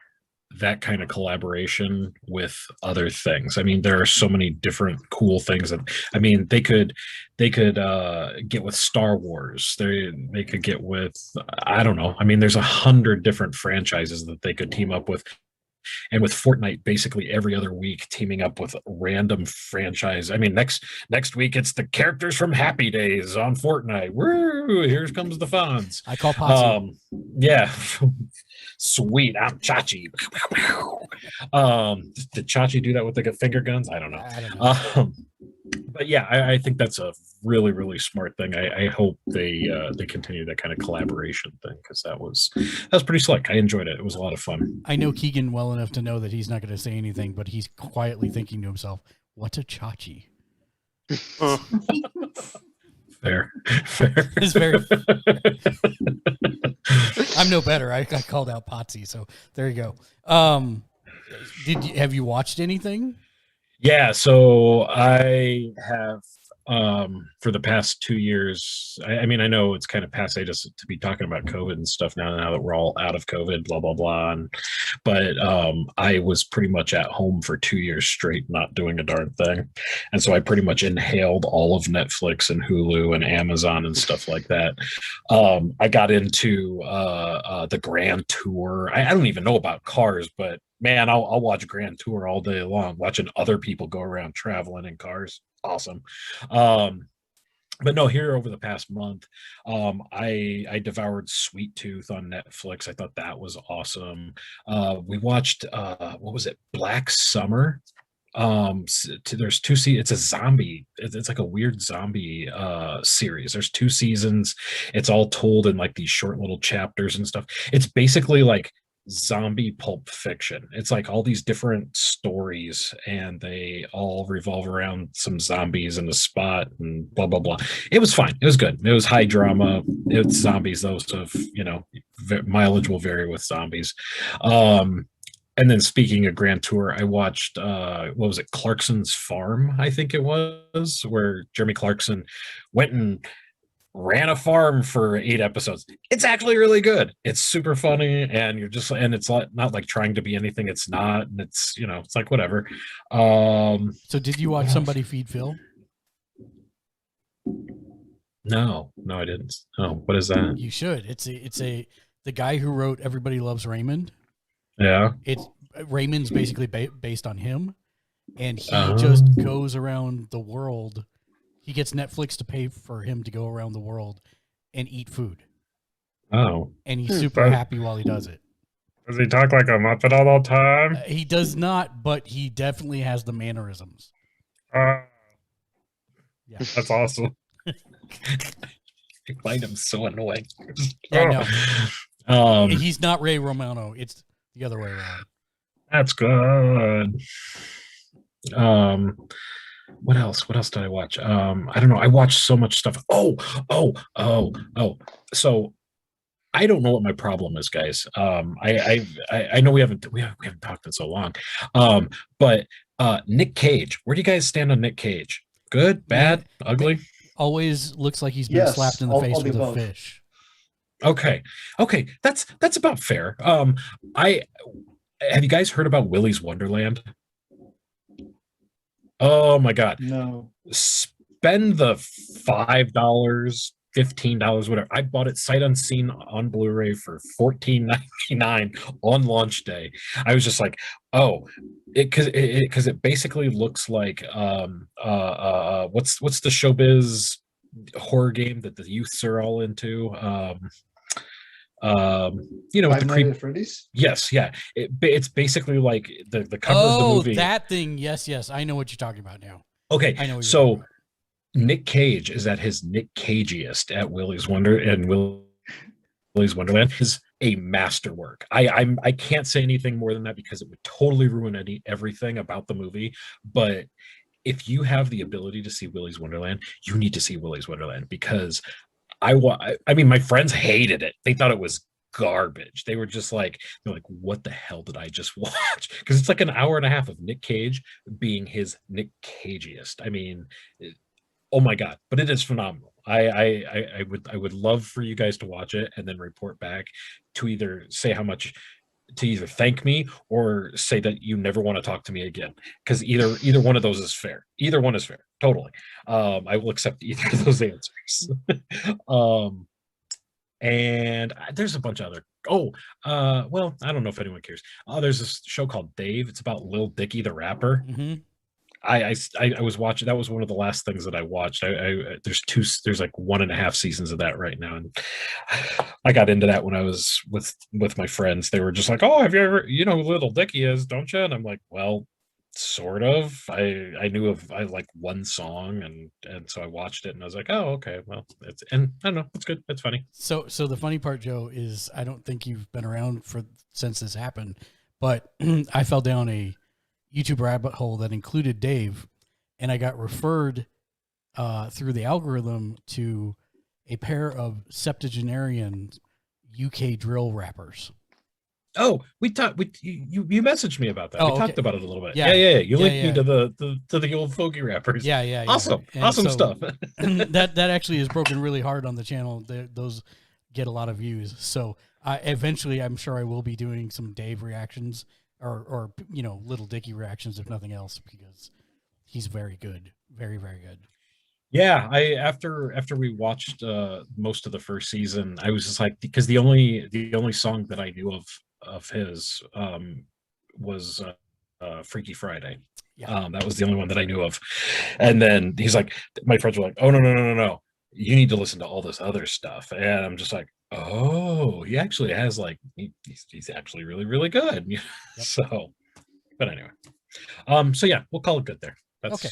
that kind of collaboration with other things. I mean, there are so many different cool things that, I mean, they could get with Star Wars. They could get with, I don't know. I mean, there's 100 different franchises that they could team up with. And with Fortnite, basically every other week teaming up with random franchise. I mean, next week it's the characters from Happy Days on Fortnite. Woo! Here comes the Fonz. I call Potsy. Yeah, sweet. I'm Chachi. Did Chachi do that with the finger guns? I don't know. But yeah, I think that's a really, really smart thing. I hope they continue that kind of collaboration thing, because that was pretty slick. I enjoyed it. It was a lot of fun. I know Keegan well enough to know that he's not going to say anything, but he's quietly thinking to himself, "What's a chachi?" Fair. It's very. I'm no better. I called out Potsy, so there you go. Have you watched anything? Yeah, so I have for the past 2 years. I mean, I know it's kind of passe to be talking about COVID and stuff now that we're all out of COVID, blah blah blah. But I was pretty much at home for 2 years straight, not doing a darn thing, and so I pretty much inhaled all of Netflix and Hulu and Amazon and stuff like that. I got into the Grand Tour. I don't even know about cars, but man, I'll watch Grand Tour all day long, watching other people go around traveling in cars. Awesome. But no, here over the past month, I devoured Sweet Tooth on Netflix. I thought that was awesome. We watched what was it, Black Summer. There's 2 seasons. It's a zombie, it's like a weird zombie series. There's 2 seasons. It's all told in like these short little chapters and stuff. It's basically like zombie pulp fiction. It's like all these different stories, and they all revolve around some zombies in a spot and blah blah blah. It was fine. It was good. It was high drama. It's zombies though, so mileage will vary with zombies. And then speaking of Grand Tour, I watched what was it, Clarkson's Farm, I think it was, where Jeremy Clarkson went and ran a farm for 8 episodes. It's actually really good. It's super funny, and it's not like trying to be anything it's not, and it's it's like whatever. So did you watch Somebody Feed Phil? No, I didn't. Oh, what is that? You should. It's the guy who wrote Everybody Loves Raymond. Yeah. Raymond's basically based on him, and he just goes around the world. He gets Netflix to pay for him to go around the world and eat food. Oh. And he's super happy while he does it. Does he talk like a Muppet all the time? He does not, but he definitely has the mannerisms. Yeah. That's awesome. I find him so annoying. Yeah, no. He's not Ray Romano. It's the other way around. That's good. What else did I watch? I don't know. I watched so much stuff. Oh. So I don't know what my problem is, guys. I know we haven't talked in so long. But Nick Cage, where do you guys stand on Nick Cage? Good, bad, ugly? Always looks like he's been slapped in the face with a fish. Okay. That's about fair. Have you guys heard about Willy's Wonderland? Oh my God. No. Spend the $5 $15, whatever. I bought it sight unseen on Blu-ray for $14.99 on launch day. I was just like, oh, because it basically looks like what's the showbiz horror game that the youths are all into? You know, Five Nights at Freddy's. Yes, yeah. It's basically like the cover of the movie. Oh, that thing. Yes, I know what you're talking about now. Okay, I know what you're so talking about. Nick Cage is at his Nick Cageiest at Willy's Wonderland is a masterwork. I can't say anything more than that because it would totally ruin everything about the movie. But if you have the ability to see Willy's Wonderland, you need to see Willy's Wonderland because I mean, my friends hated it. They thought it was garbage. They were just like, they're like, what the hell did I just watch? Because it's like an hour and a half of Nick Cage being his Nick Cageiest. I mean, oh my God, but it is phenomenal. I would love for you guys to watch it and then report back to either say how much, to either thank me or say that you never want to talk to me again, because either one of those is fair. Either one is fair, totally. I will accept either of those answers. And there's a bunch of other. Well, I don't know if anyone cares. There's this show called Dave. It's about Lil Dicky the rapper. Mm-hmm. I was watching. That was one of the last things that I watched. There's like 1.5 seasons of that right now, and I got into that when I was with my friends. They were just like, "Oh, have you ever, you know who Little Dicky is, don't you?" And I'm like, "Well, sort of. I knew I like one song, and so I watched it, and I was like, oh, okay, well, and I don't know, it's good, it's funny." So the funny part, Joe, is I don't think you've been around since this happened, but I fell down a YouTube rabbit hole that included Dave, and I got referred through the algorithm to a pair of septuagenarian UK drill rappers. Oh, we talked. You messaged me about that. We talked about it a little bit. Yeah. You linked me to the old folky rappers. Yeah. Awesome stuff. that actually is broken really hard on the channel. Those get a lot of views. So eventually, I'm sure I will be doing some Dave reactions or Little Dicky reactions, if nothing else, because he's very good, very, very good. Yeah, after we watched most of the first season, I was just like, because the only song that I knew of his was Freaky Friday. Yeah. That was the only one that I knew of. And then he's like, my friends were like, oh no, you need to listen to all this other stuff. And I'm just like, oh, he actually has like he's actually really, really good. Yep. So, but anyway, so yeah, we'll call it good there. That's okay.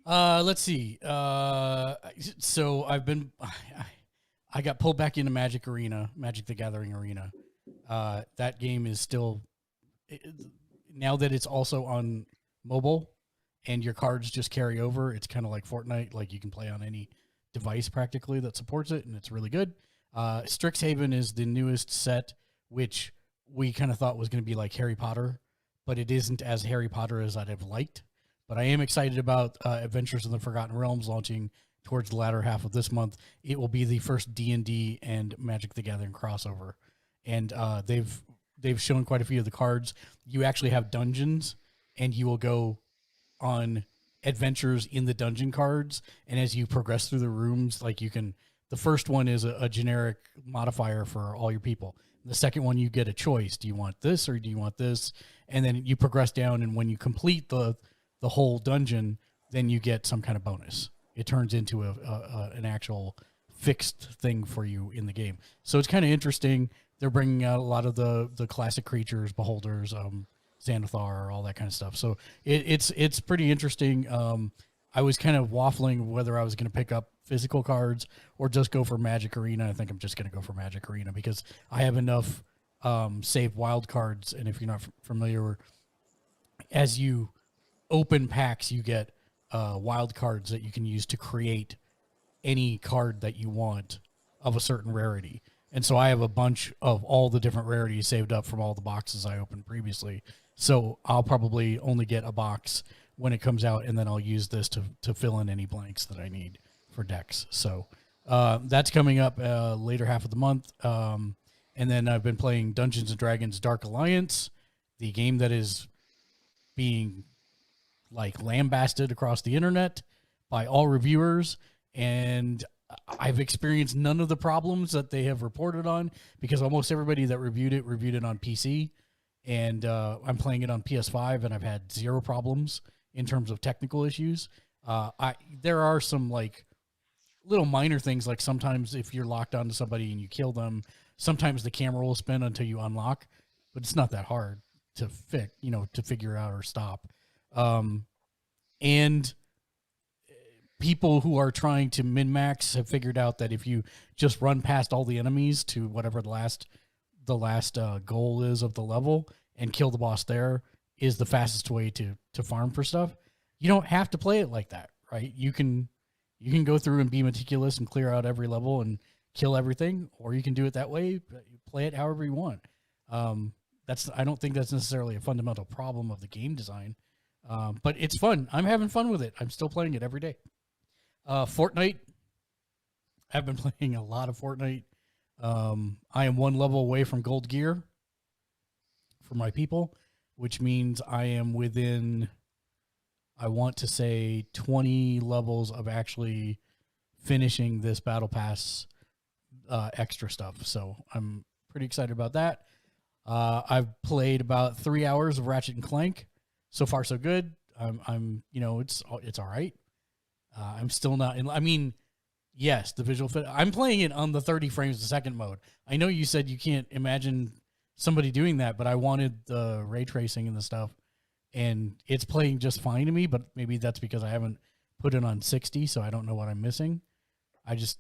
Let's see. So I got pulled back into Magic the Gathering Arena. That game is still, now that it's also on mobile and your cards just carry over, it's kind of like Fortnite. Like you can play on any device practically that supports it, and it's really good. Strixhaven is the newest set, which we kind of thought was going to be like Harry Potter, but it isn't as Harry Potter as I'd have liked. But I am excited about Adventures in the Forgotten Realms launching towards the latter half of this month. It will be the first D&D and Magic the Gathering crossover. And they've shown quite a few of the cards. You actually have dungeons, and you will go on adventures in the dungeon cards. And as you progress through the rooms, like the first one is a generic modifier for all your people. The second one, you get a choice. Do you want this or do you want this? And then you progress down, and when you complete the whole dungeon, then you get some kind of bonus. It turns into an actual fixed thing for you in the game. So it's kind of interesting. They're bringing out a lot of the classic creatures, beholders, Xanathar, all that kind of stuff. So it's pretty interesting. I was kind of waffling whether I was going to pick up physical cards or just go for Magic Arena. I think I'm just going to go for Magic Arena because I have enough saved wild cards. And if you're not familiar, as you open packs, you get wild cards that you can use to create any card that you want of a certain rarity. And so I have a bunch of all the different rarities saved up from all the boxes I opened previously. So I'll probably only get a box when it comes out, and then I'll use this to fill in any blanks that I need for decks. So that's coming up later half of the month. And then I've been playing Dungeons & Dragons Dark Alliance, the game that is being like lambasted across the internet by all reviewers. And I've experienced none of the problems that they have reported on, because almost everybody that reviewed it on PC, and I'm playing it on PS5, and I've had zero problems in terms of technical issues. There are some like little minor things, like sometimes if you're locked onto somebody and you kill them, sometimes the camera will spin until you unlock, but it's not that hard to to figure out or stop. And people who are trying to min-max have figured out that if you just run past all the enemies to whatever the last goal is of the level and kill the boss there is the fastest way to farm for stuff. You don't have to play it like that, right? You can go through and be meticulous and clear out every level and kill everything, or you can do it that way. But you play it however you want. I don't think that's necessarily a fundamental problem of the game design, but it's fun. I'm having fun with it. I'm still playing it every day. Fortnite. I've been playing a lot of Fortnite. I am one level away from gold gear for my people, which means I am within, I want to say, 20 levels of actually finishing this battle pass extra stuff. So I'm pretty excited about that. I've played about 3 hours of Ratchet and Clank. So far, so good. I'm it's all right. I'm still not in. I mean, yes, the visual fit. I'm playing it on the 30 frames a second mode. I know you said you can't imagine somebody doing that, but I wanted the ray tracing and the stuff, and it's playing just fine to me. But maybe that's because I haven't put it on 60, so I don't know what I'm missing. It's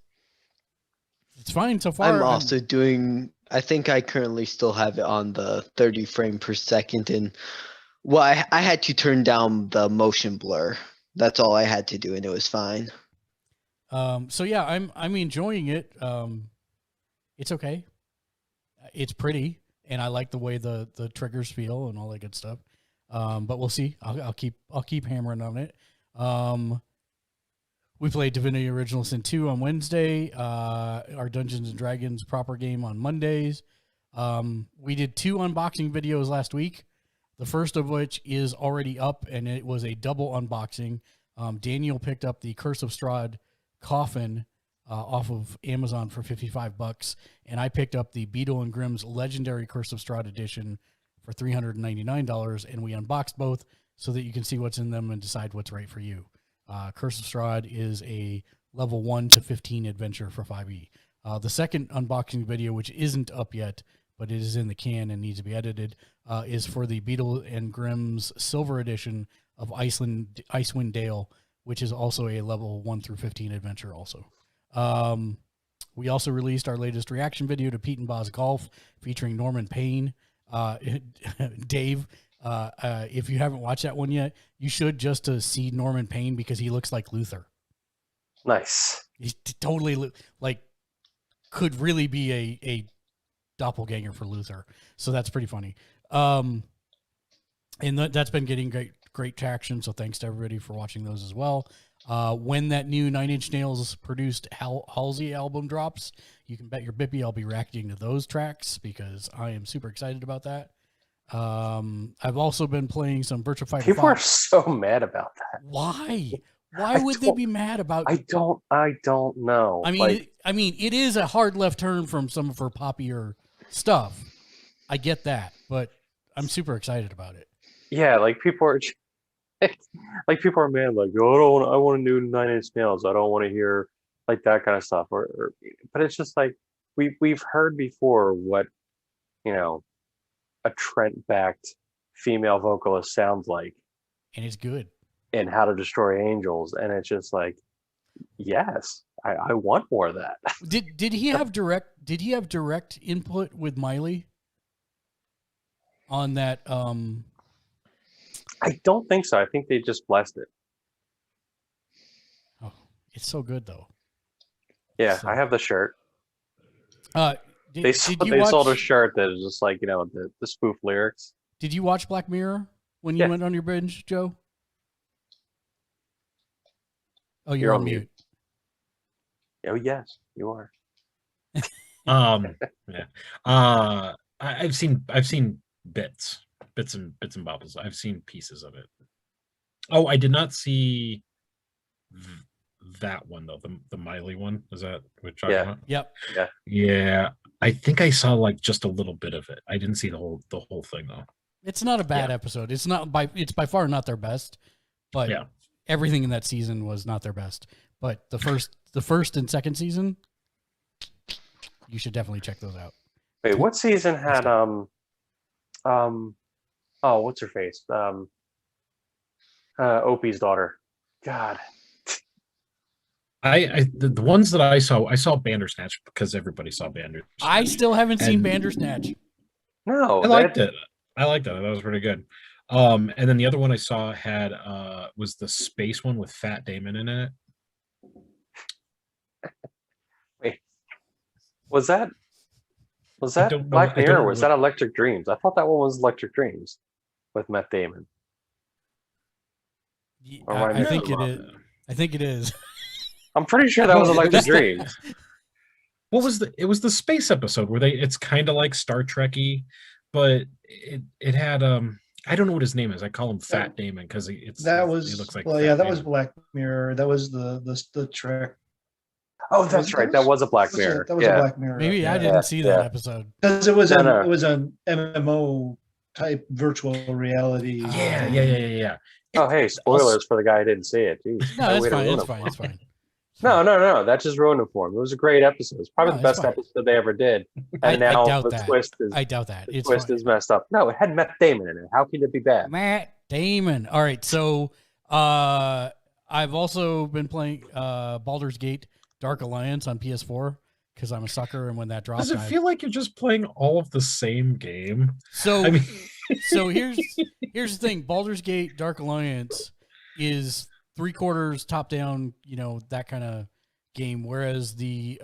fine so far. I'm also doing. I think I currently still have it on the 30 frame per second, and I had to turn down the motion blur. That's all I had to do, and it was fine. So yeah, I'm enjoying it. It's okay. It's pretty, and I like the way the triggers feel and all that good stuff. But we'll see. I'll keep hammering on it. We played Divinity Original Sin 2 on Wednesday. Our Dungeons and Dragons proper game on Mondays. We did 2 unboxing videos last week. The first of which is already up, and it was a double unboxing. Daniel picked up the Curse of Strahd coffin off of Amazon for $55, and I picked up the Beadle and Grimm's Legendary Curse of Strahd edition for $399, and we unboxed both so that you can see what's in them and decide what's right for you. Curse of Strahd is a level 1 to 15 adventure for 5e. The second unboxing video, which isn't up yet, but it is in the can and needs to be edited, is for the Beadle and Grimm's Silver Edition of Icewind Dale, which is also a level 1 through 15 adventure also. We also released our latest reaction video to Pete and Boz Golf featuring Norman Payne. Dave, if you haven't watched that one yet, you should, just to see Norman Payne, because he looks like Luther. Nice. He's totally could really be a doppelganger for Luther. So that's pretty funny. And that's been getting great traction. So thanks to everybody for watching those as well. When that new 9 Inch Nails produced Halsey album drops, you can bet your bippy I'll be reacting to those tracks, because I am super excited about that. I've also been playing some Virtua Fighter 5. People are so mad about that. Why? Why would they be mad about? I don't know. I mean, it is a hard left turn from some of her poppier stuff. I get that, but I'm super excited about it. Yeah, people are mad. Oh, I want a new 9 Inch Nails. I don't want to hear that kind of stuff. But it's just we've heard before what a Trent-backed female vocalist sounds like, and it's good. And How to Destroy Angels, and it's just yes, I want more of that. Did he have direct input with Miley on that? I don't think so. I think they just blessed it. Oh, it's so good though. Yeah, so. I have the shirt. They sold a shirt that is just the spoof lyrics. Did you watch Black Mirror when you went on your binge, Joe? Oh, you're on mute. Oh yes, you are. Yeah. I've seen bits and bobbles. I've seen pieces of it. Oh, I did not see that one though, the Miley one. Is that what you're talking about? Yep. Yeah. I think I saw like just a little bit of it. I didn't see the whole thing though. It's not a bad episode. It's by far not their best, but everything in that season was not their best. But the first and second season, you should definitely check those out. Wait, what season had what's her face? Opie's daughter. God. The ones that I saw Bandersnatch because everybody saw Bandersnatch. I still haven't seen Bandersnatch. No, I liked it. I liked it. That was pretty good. And then the other one I saw had was the space one with Fat Damon in it. Wait, was that Black Mirror or was that Electric Dreams? I thought that one was Electric Dreams with Matt Damon. I think it is. I think it is. I'm pretty sure that was Electric Dreams. What was it was the space episode where it's kind of like Star Trek-y, but it had I don't know what his name is. I call him Fat Damon because he looks like that was Black Mirror. That was the Trek. Oh, that's right. That was a Black Mirror. That was a Black Mirror. Maybe I didn't see that episode because it was an MMO type virtual reality. Yeah. Oh, hey, spoilers for the guy who didn't see it. Jeez. No, that's fine. It's fine. No. That just ruined it for him. It was a great episode. It's probably the best episode they ever did. And now the twist is. I doubt that. The twist is messed up. No, it had Matt Damon in it. How can it be bad? Matt Damon. All right, so I've also been playing Baldur's Gate Dark Alliance on PS4 because I'm a sucker, and when that dropped, does it feel like you're just playing all of the same game? So, so here's the thing: Baldur's Gate Dark Alliance is 3/4 top down, that kind of game, whereas the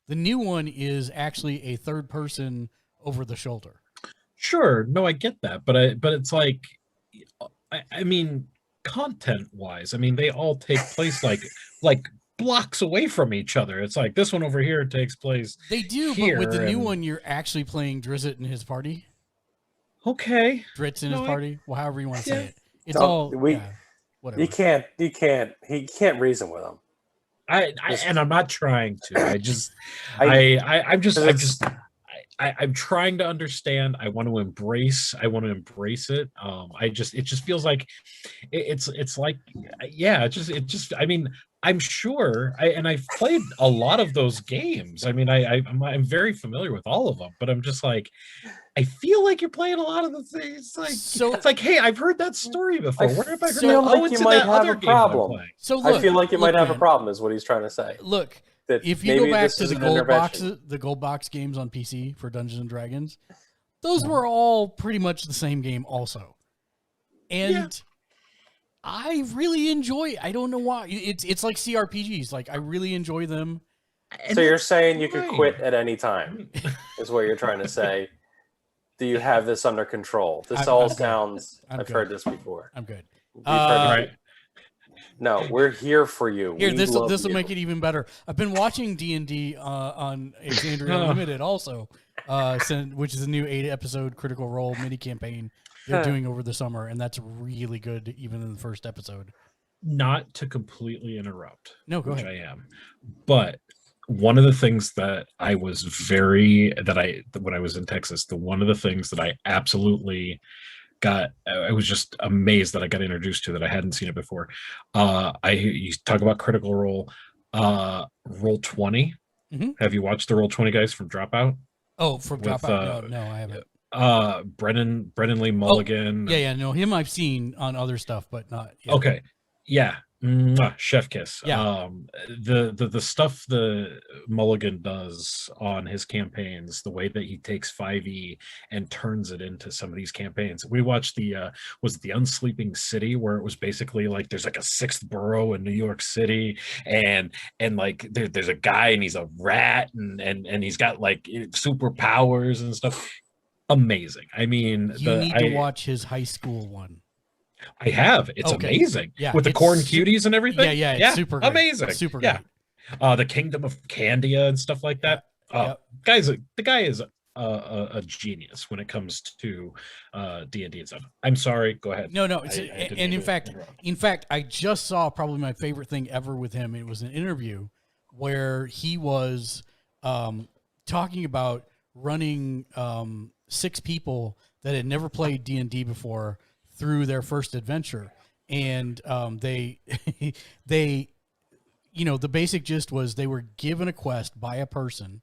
new one is actually a third person over the shoulder. Sure, no, I get that, but it's like, I mean, content wise, I mean, they all take place like blocks away from each other. It's like this one over here takes place. They do, but with the new one, you're actually playing Drizzt and his party. Okay, Drizzt and his party. Well, however you want to say it. It's whatever. He can't reason with them. And I'm not trying to. I'm trying to understand. I want to embrace it. It just feels like it's like, I mean, I'm sure I've played a lot of those games. I mean, I'm very familiar with all of them, but I'm just like, I feel like you're playing a lot of the things. It's like, hey, I've heard that story before. Where have I heard that? Oh, it's you might have a problem. So look, I feel like you might have a problem, is what he's trying to say. Look, if you go back to the gold box games on PC for Dungeons and Dragons, those were all pretty much the same game, also, and I really enjoy. I don't know why. It's like CRPGs. Like I really enjoy them. So you're saying you could quit at any time, is what you're trying to say. Do you have this under control? This sounds. I've heard this before. I'm good. Right. No, we're here for you. Here, this will make it even better. I've been watching D&D on Exandria Unlimited also, which is a new 8-episode Critical Role mini campaign they're doing over the summer, and that's really good, even in the first episode. Not to completely interrupt. No, go ahead. I am, but one of the things that I was when I was in Texas, one of the things that I absolutely I was just amazed that I got introduced to that I hadn't seen it before. You talk about Critical Role, Roll20. Mm-hmm. Have you watched the Roll20 guys from Dropout? Oh, from Dropout? No, I haven't. Brennan Lee Mulligan. No, him I've seen on other stuff, but not yet. Okay, yeah. Chef kiss. Yeah. The stuff the Mulligan does on his campaigns, the way that he takes 5e and turns it into some of these campaigns. We watched the Unsleeping City, where it was basically like there's like a 6th borough in New York City, and like there's a guy and he's a rat and he's got like superpowers and stuff. Amazing. I mean, you need to watch his high school one. I have. It's amazing. Yeah, with the corn cuties and everything. Yeah, it's super great. Amazing. Super great. The Kingdom of Candia and stuff like that. The guy is a genius when it comes to D&D and stuff. I'm sorry, go ahead. No, and in fact, I just saw probably my favorite thing ever with him. It was an interview where he was talking about running 6 people that had never played D&D before through their first adventure, and they the basic gist was they were given a quest by a person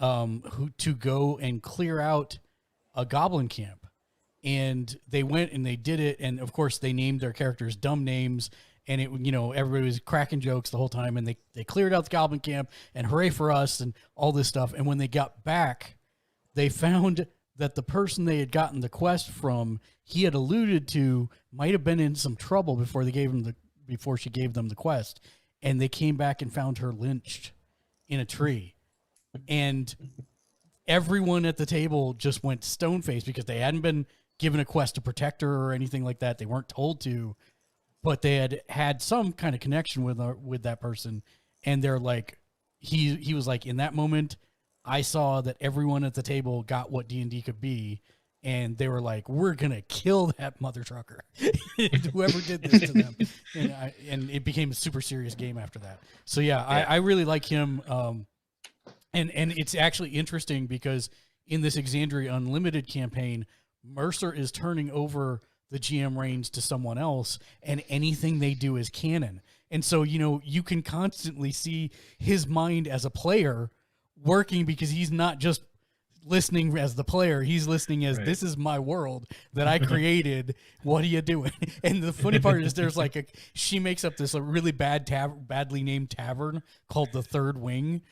who to go and clear out a goblin camp, and they went and they did it, and of course they named their characters dumb names, and it everybody was cracking jokes the whole time, and they cleared out the goblin camp, and hooray for us and all this stuff. And when they got back, they found that the person they had gotten the quest from, he had alluded to, might have been in some trouble before she gave them the quest, and they came back and found her lynched in a tree. And everyone at the table just went stone-faced because they hadn't been given a quest to protect her or anything like that. They weren't told to, but they had some kind of connection with that person. And they're like, he was like, in that moment, I saw that everyone at the table got what D&D could be. And they were like, we're going to kill that mother trucker, whoever did this to them. And it became a super serious game after that. So yeah. I really like him. And it's actually interesting because in this Exandria Unlimited campaign, Mercer is turning over the GM reins to someone else, and anything they do is canon. And so, you can constantly see his mind as a player working, because he's not just listening as the player, he's listening as, this is my world that I created. What are you doing? And the funny part is there's she makes up this really badly named tavern called the Third Wing.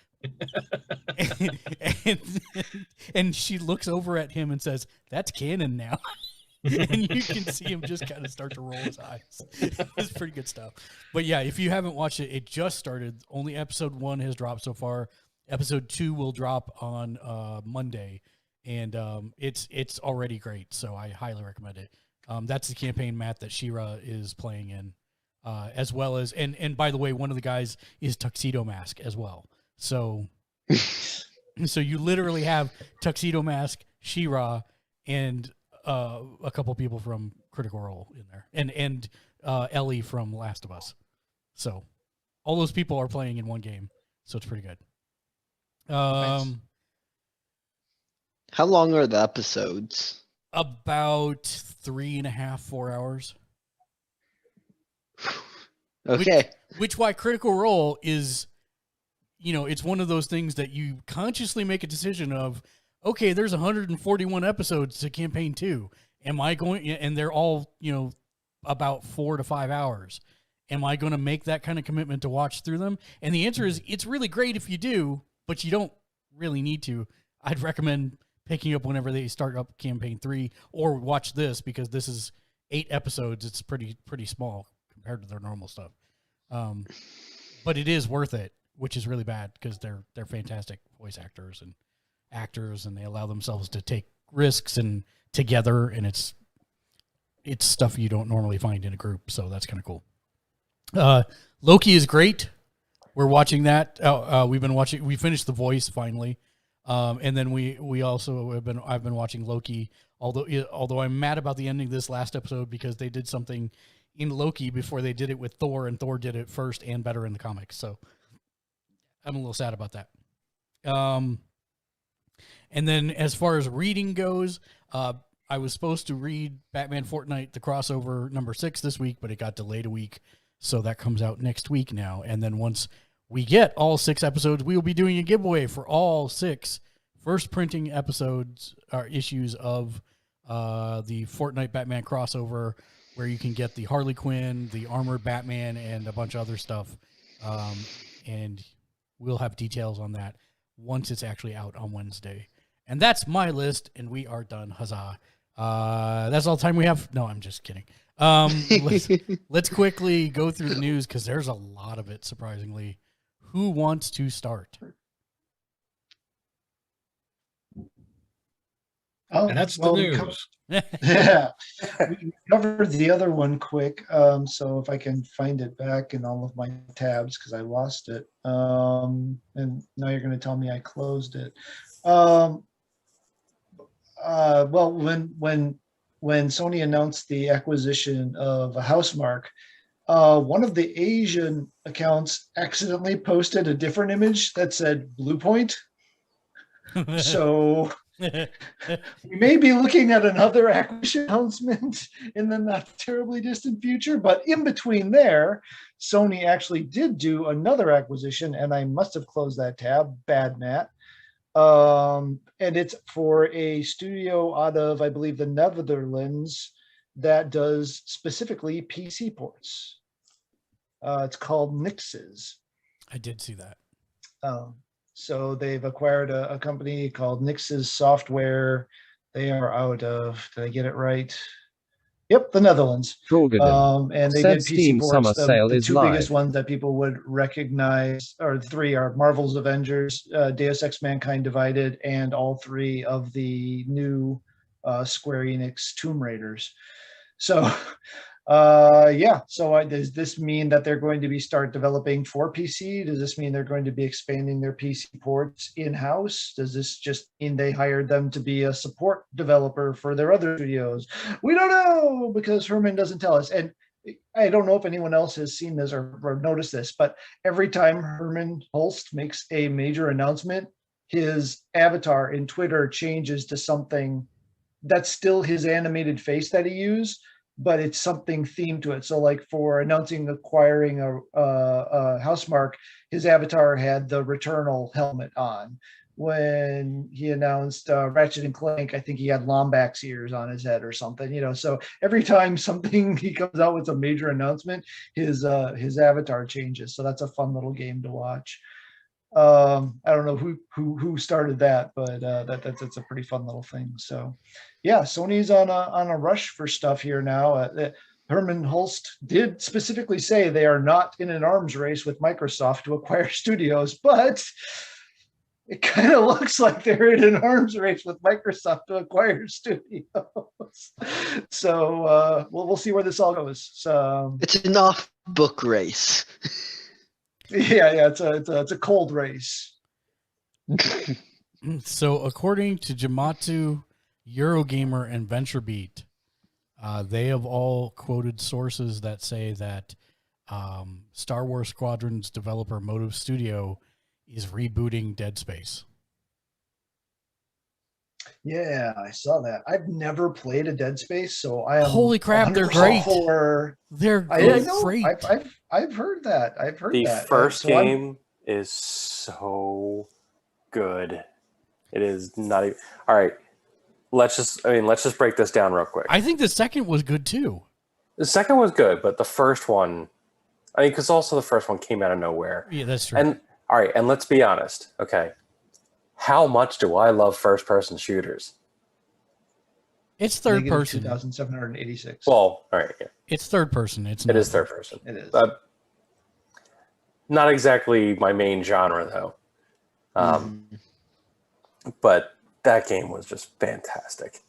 and she looks over at him and says, that's canon now. And you can see him just kind of start to roll his eyes. It's pretty good stuff. But yeah, if you haven't watched it, it just started. Only episode 1 has dropped so far. Episode 2 will drop on Monday, and it's already great, so I highly recommend it. That's the campaign, Matt, that She-Ra is playing in, as well as, and by the way, one of the guys is Tuxedo Mask as well. So you literally have Tuxedo Mask, She-Ra, and a couple people from Critical Role in there, and Ellie from Last of Us. So all those people are playing in one game, so it's pretty good. Nice. How long are the episodes? About 3.5, 4 hours. Okay. Which why Critical Role is, it's one of those things that you consciously make a decision of, okay, there's 141 episodes to campaign 2. Am I going, and they're all, about 4 to 5 hours. Am I going to make that kind of commitment to watch through them? And the answer is, it's really great if you do, but you don't really need to. I'd recommend picking up whenever they start up campaign 3, or watch this, because this is 8 episodes. It's pretty small compared to their normal stuff. But it is worth it, which is really bad because they're fantastic voice actors, and they allow themselves to take risks and together, and it's stuff you don't normally find in a group. So that's kind of cool. Loki is great. We're watching that. We finished The Voice finally. And then we also I've been watching Loki, although I'm mad about the ending of this last episode, because they did something in Loki before they did it with Thor, and Thor did it first and better in the comics. So I'm a little sad about that. And then as far as reading goes, I was supposed to read Batman Fortnite, the crossover number 6 this week, but it got delayed a week. So that comes out next week now. And then once we get all 6 episodes, we will be doing a giveaway for all 6 first printing episodes or issues of the Fortnite Batman crossover, where you can get the Harley Quinn, the Armored Batman, and a bunch of other stuff. And we'll have details on that once it's actually out on Wednesday. And that's my list, and we are done. Huzzah. That's all the time we have. No, I'm just kidding. Let's quickly go through the news, because there's a lot of it, surprisingly. Who wants to start? Oh, and that's the news. Yeah, we covered the other one quick. So if I can find it back in all of my tabs, because I lost it. And now you're going to tell me I closed it. Well, when Sony announced the acquisition of Housemark, one of the Asian accounts accidentally posted a different image that said Blue Point. So we may be looking at another acquisition announcement in the not terribly distant future, but in between there, Sony actually did do another acquisition, and I must have closed that tab. Bad, Matt. And it's for a studio out of, I believe, the Netherlands that does specifically PC ports. It's called Nixes. I did see that. So they've acquired a company called Nixes Software. They are out of, did I get it right? Yep, the Netherlands. And they did PC ports. Summer Sale the is two live. biggest ones that people would recognize, or the three, are Marvel's Avengers, Deus Ex Mankind Divided, and all three of the new Square Enix Tomb Raiders. So does this mean that they're going to start developing for PC? Does this mean they're going to be expanding their PC ports in-house? Does this just mean they hired them to be a support developer for their other studios? We don't know, because Herman doesn't tell us. And I don't know if anyone else has seen this or noticed this, but every time Herman Hulst makes a major announcement, his avatar in Twitter changes to something that's still his animated face that he used, but it's something themed to it. So like for announcing acquiring a Housemark, his avatar had the Returnal helmet on. When he announced Ratchet and Clank, I think he had Lombax ears on his head or something, so every time something he comes out with a major announcement, his avatar changes. So that's a fun little game to watch. I don't know who started that, but that's a pretty fun little thing. So yeah, Sony's on a rush for stuff here now. Herman Hulst did specifically say they are not in an arms race with Microsoft to acquire studios, but it kind of looks like they're in an arms race with Microsoft to acquire studios. So we'll see where this all goes. So it's an off-book race. Yeah, it's a cold race. So according to Gematsu, Eurogamer, and VentureBeat, they have all quoted sources that say that Star Wars Squadron's developer Motive Studio is rebooting Dead Space. Yeah, I saw that. I've never played a Dead Space, so I am. Holy crap, they're great. They're great. I've heard that. The first game is so good. It is not even. All right, let's just break this down real quick. I think the second was good too. The second was good, but the first one, because also the first one came out of nowhere. Yeah, that's true. And all right, and let's be honest, okay. How much do I love first-person shooters? It's third person. 2,786. Well, all right. Yeah. It's third person. It is third person. It is. Not exactly my main genre, though. But that game was just fantastic.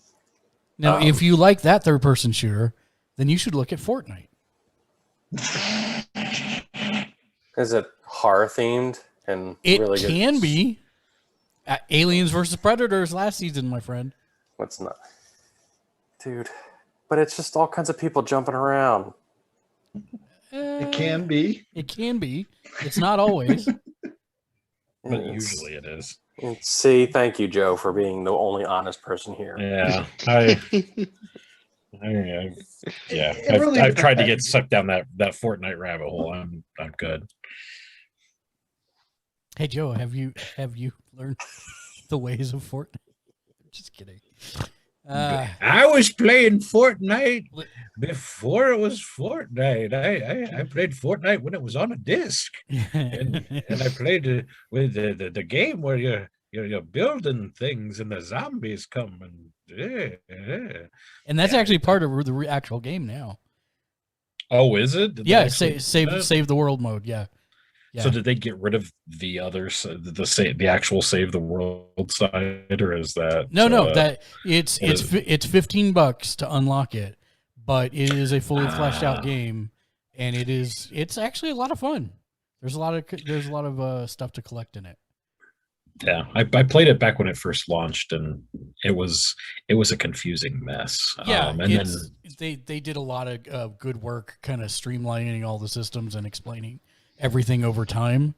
Now, if you like that third-person shooter, then you should look at Fortnite. Is it horror-themed and it really good? It can be. Aliens versus Predators last season, my friend. What's not? Dude, but it's just all kinds of people jumping around. It can be. It can be. It's not always. But usually it is. See, thank you, Joe, for being the only honest person here. Yeah. I've tried to get sucked down that Fortnite rabbit hole. I'm good. Hey Joe, have you learned the ways of Fortnite? Just kidding. I was playing Fortnite before it was Fortnite. I played Fortnite when it was on a disc, and I played with the game where you're building things and the zombies come and that's actually part of the actual game now. Oh, is it? Yeah, save the world mode. Yeah. Yeah. So did they get rid of the others, the actual save the world side, or is that no? That it's $15 to unlock it, but it is a fully fleshed out game, and it's actually a lot of fun. There's a lot of stuff to collect in it. Yeah, I played it back when it first launched, and it was a confusing mess. Yeah, and then they did a lot of good work, kind of streamlining all the systems and explaining everything over time.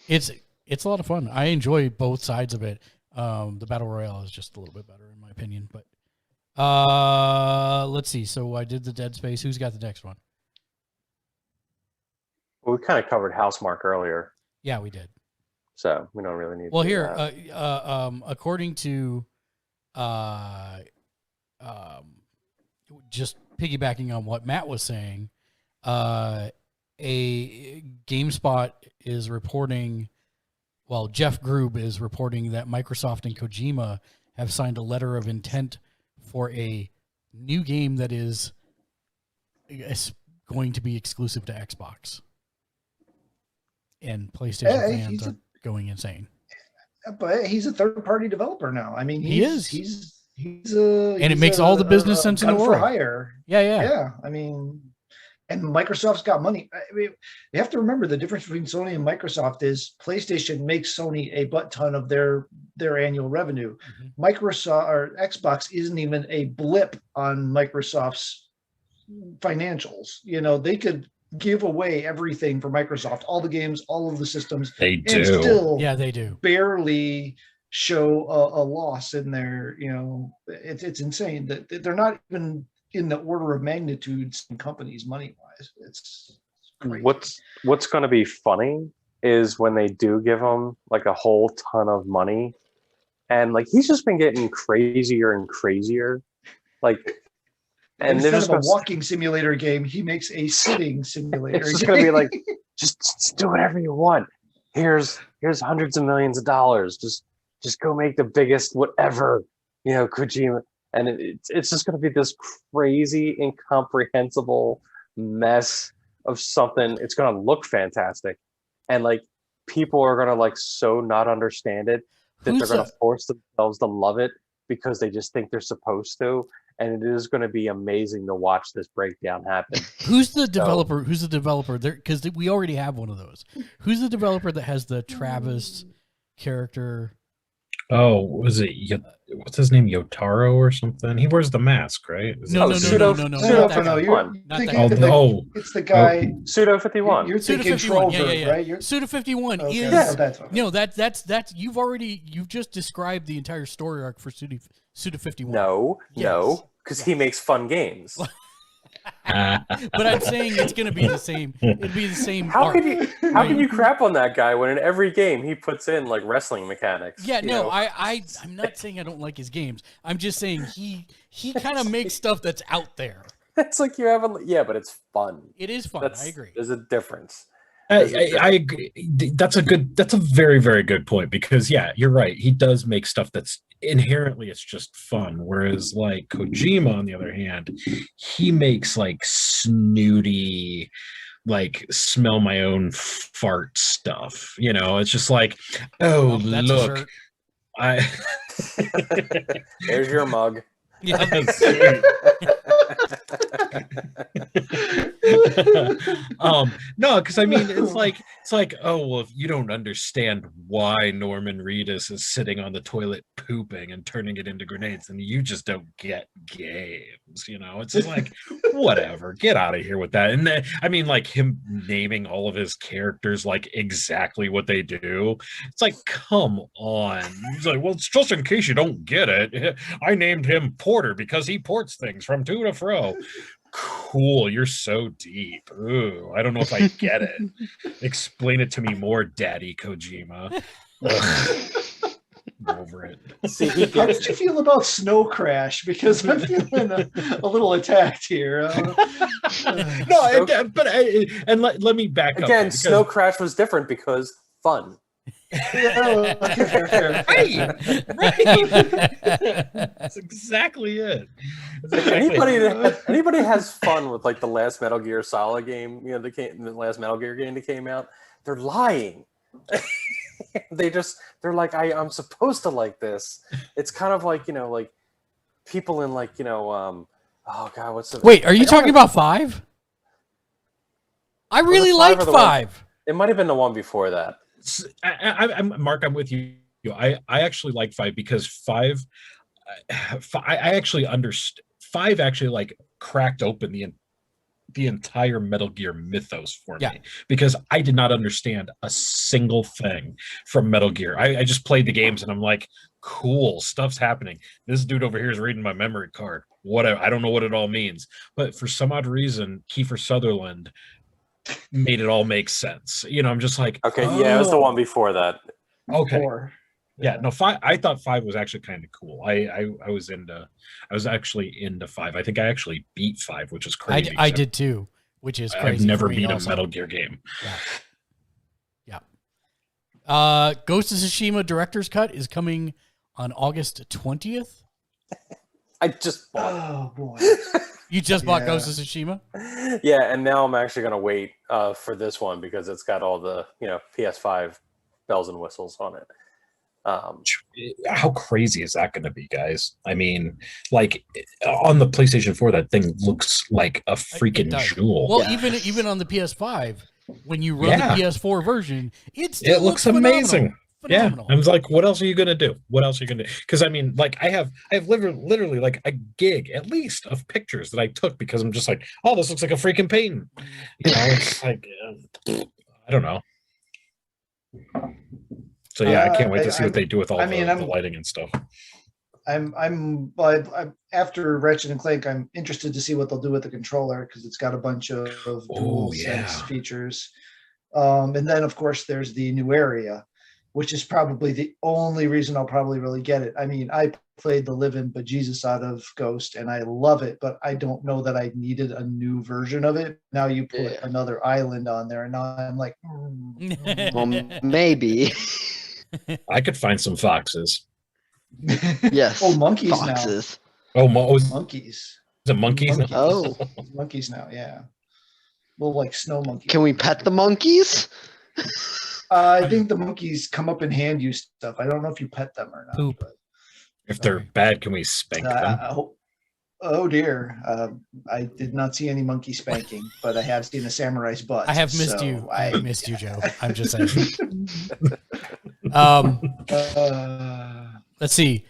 It's a lot of fun. I enjoy both sides of it. The battle royale is just a little bit better in my opinion, but let's see. So I did the Dead Space. Who's got the next one? Well, we kind of covered Housemarque earlier. Yeah, we did. So we don't really need. Well, to here, according to, just piggybacking on what Matt was saying, a GameSpot is reporting. Well, Jeff Grube is reporting that Microsoft and Kojima have signed a letter of intent for a new game that is going to be exclusive to Xbox. And PlayStation fans are going insane. But he's a third-party developer now. I mean, he is. And it makes all the business sense in the world. For hire. Yeah. I mean, and Microsoft's got money. I mean, you have to remember the difference between Sony and Microsoft is PlayStation makes Sony a butt ton of their annual revenue. Mm-hmm. Microsoft or Xbox isn't even a blip on Microsoft's financials. You know, they could give away everything for Microsoft, all the games, all of the systems. They do. And still they do. Barely show a loss in their, you know, it's insane that they're not even in the order of magnitudes in companies money wise. It's great. What's going to be funny is when they do give him like a whole ton of money, and like he's just been getting crazier and crazier, like. And instead of a walking simulator game, he makes a sitting simulator. It's just going to be like, just do whatever you want. Here's hundreds of millions of dollars. Just go make the biggest whatever, you know, Kojima. And it's just going to be this crazy, incomprehensible mess of something. It's going to look fantastic, and like people are going to like so not understand it that they're going to force themselves to love it because they just think they're supposed to. And it is going to be amazing to watch this breakdown happen. Who's the developer? Who's the developer? There, because we already have one of those. Who's the developer that has the Travis character? Oh, was it? What's his name? Yotaro or something? He wears the mask, right? No. It's the guy. Pseudo 51. You're thinking Trollberg, right? Pseudo 51 is. Yeah, that's right. No, that's you've just described the entire story arc for Pseudo 51. No, because he makes fun games. But I'm saying it's going to be the same. It'd be the same. How can you crap on that guy when in every game he puts in like wrestling mechanics? Yeah, no, I'm not saying I don't like his games. I'm just saying he kind of makes stuff that's out there. It's like you haven't. Yeah, but it's fun. It is fun. I agree. There's a difference. I agree. That's a very, very good point because yeah, you're right. He does make stuff that's inherently it's just fun. Whereas like Kojima, on the other hand, he makes like snooty, like smell my own fart stuff. You know, it's just like, oh look, there's your mug. Yes. No, because I mean it's like oh well, if you don't understand why Norman Reedus is sitting on the toilet pooping and turning it into grenades, and you just don't get games, you know. It's just like whatever, get out of here with that. And then, I mean, like him naming all of his characters like exactly what they do. It's like, come on. He's like, well, it's just in case you don't get it. I named him Porter because he ports things from to to fro. Cool, you're so deep. Ooh, I don't know if I get it. Explain it to me more, Daddy Kojima. I'm over it. See, how did you feel about Snow Crash? Because I'm feeling a little attacked here. Let me back up. Again, Snow Crash was different because fun. Right. That's exactly it. Anybody has fun with like the last Metal Gear Solid game, you know, the last Metal Gear game that came out, they're lying. They're like, I'm supposed to like this. It's kind of like, you know, like people in like, you know, oh god, what's the Wait, are you talking about 5? I really liked 5. It might have been the one before that. I'm Mark. I'm with you. I actually like 5 because 5. I actually understand. 5 actually like cracked open the entire Metal Gear mythos for me because I did not understand a single thing from Metal Gear. I just played the games and I'm like, cool, stuff's happening. This dude over here is reading my memory card. Whatever. I don't know what it all means. But for some odd reason, Kiefer Sutherland made it all make sense. I'm just like, okay, yeah, it was the one before that. Okay. Yeah, no, 5. I thought 5 was actually kind of cool. I was actually into 5. I think I actually beat 5, which is crazy. I did too, which is crazy. I've never beat a Metal Gear game. Yeah. Ghost of Tsushima Director's Cut is coming on August 20th. I just bought. Oh boy. You just bought Ghost of Tsushima? Yeah, and now I'm actually going to wait for this one because it's got all the PS5 bells and whistles on it. How crazy is that going to be, guys? I mean, like on the PlayStation 4, that thing looks like a freaking jewel. Well, even on the PS5, when you run the PS4 version, it looks amazing. Phenomenal. Yeah, I was like, what else are you gonna do? Because I mean, like, I have literally like a gig at least of pictures that I took because I'm just like, oh, this looks like a freaking painting. It's like, I don't know. So yeah, I can't wait to see what they do with all the lighting and stuff. I'm after Ratchet and Clank, I'm interested to see what they'll do with the controller because it's got a bunch of dual sense features. And then of course there's the new area, which is probably the only reason I'll probably really get it. I mean, I played the living bejesus out of Ghost and I love it, but I don't know that I needed a new version of it. Now you put another island on there and now I'm like, well, maybe. I could find some foxes. Yes. Oh, monkeys foxes. now. Oh, monkeys. Is it monkeys? Oh. Monkeys now, yeah. Little like snow monkeys. Can we pet the monkeys? I think the monkeys come up and hand you stuff. I don't know if you pet them or not. Poop. But, if they're bad, can we spank them? Oh dear. I did not see any monkey spanking, but I have seen a samurai's butt. I have missed you. I missed you, Joe. I'm just saying. Let's see.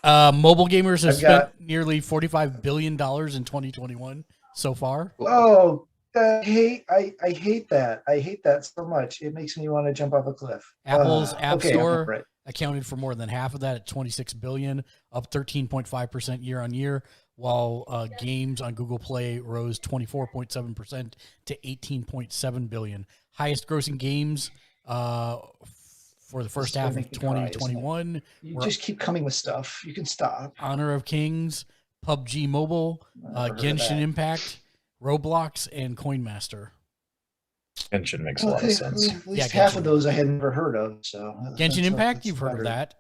Mobile gamers have spent nearly $45 billion in 2021 so far. Oh, I hate that. I hate that so much. It makes me want to jump off a cliff. Apple's App Store accounted for more than half of that at $26 billion, up 13.5% year on year, while games on Google Play rose 24.7% to $18.7 billion. Highest grossing games for the first half of 2021. You just keep coming with stuff. You can stop. Honor of Kings, PUBG Mobile, Genshin Impact, Roblox, and Coinmaster. Genshin makes a lot of sense. At least half of those I had never heard of. So Genshin Impact, you've heard of that?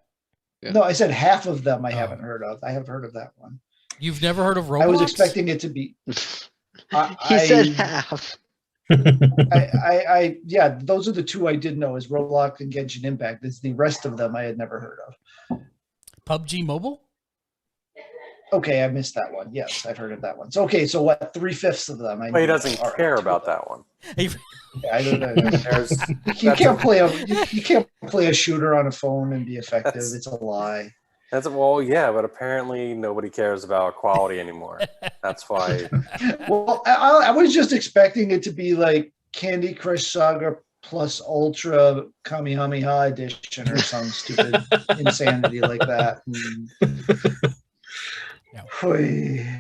Yeah. No, I said half of them I haven't heard of. I have heard of that one. You've never heard of Roblox? I was expecting it to be. He said half. Yeah, those are the two I did know is Roblox and Genshin Impact. It's the rest of them I had never heard of. PUBG Mobile? Okay, I missed that one. Yes, I've heard of that one. So okay, so what? 3/5 of them. But he doesn't care about that one. I don't know. You can't play a shooter on a phone and be effective. It's a lie. Yeah, but apparently nobody cares about quality anymore. That's why. Well, I was just expecting it to be like Candy Crush Saga plus Ultra Kamehameha edition or some stupid insanity like that. Yeah. All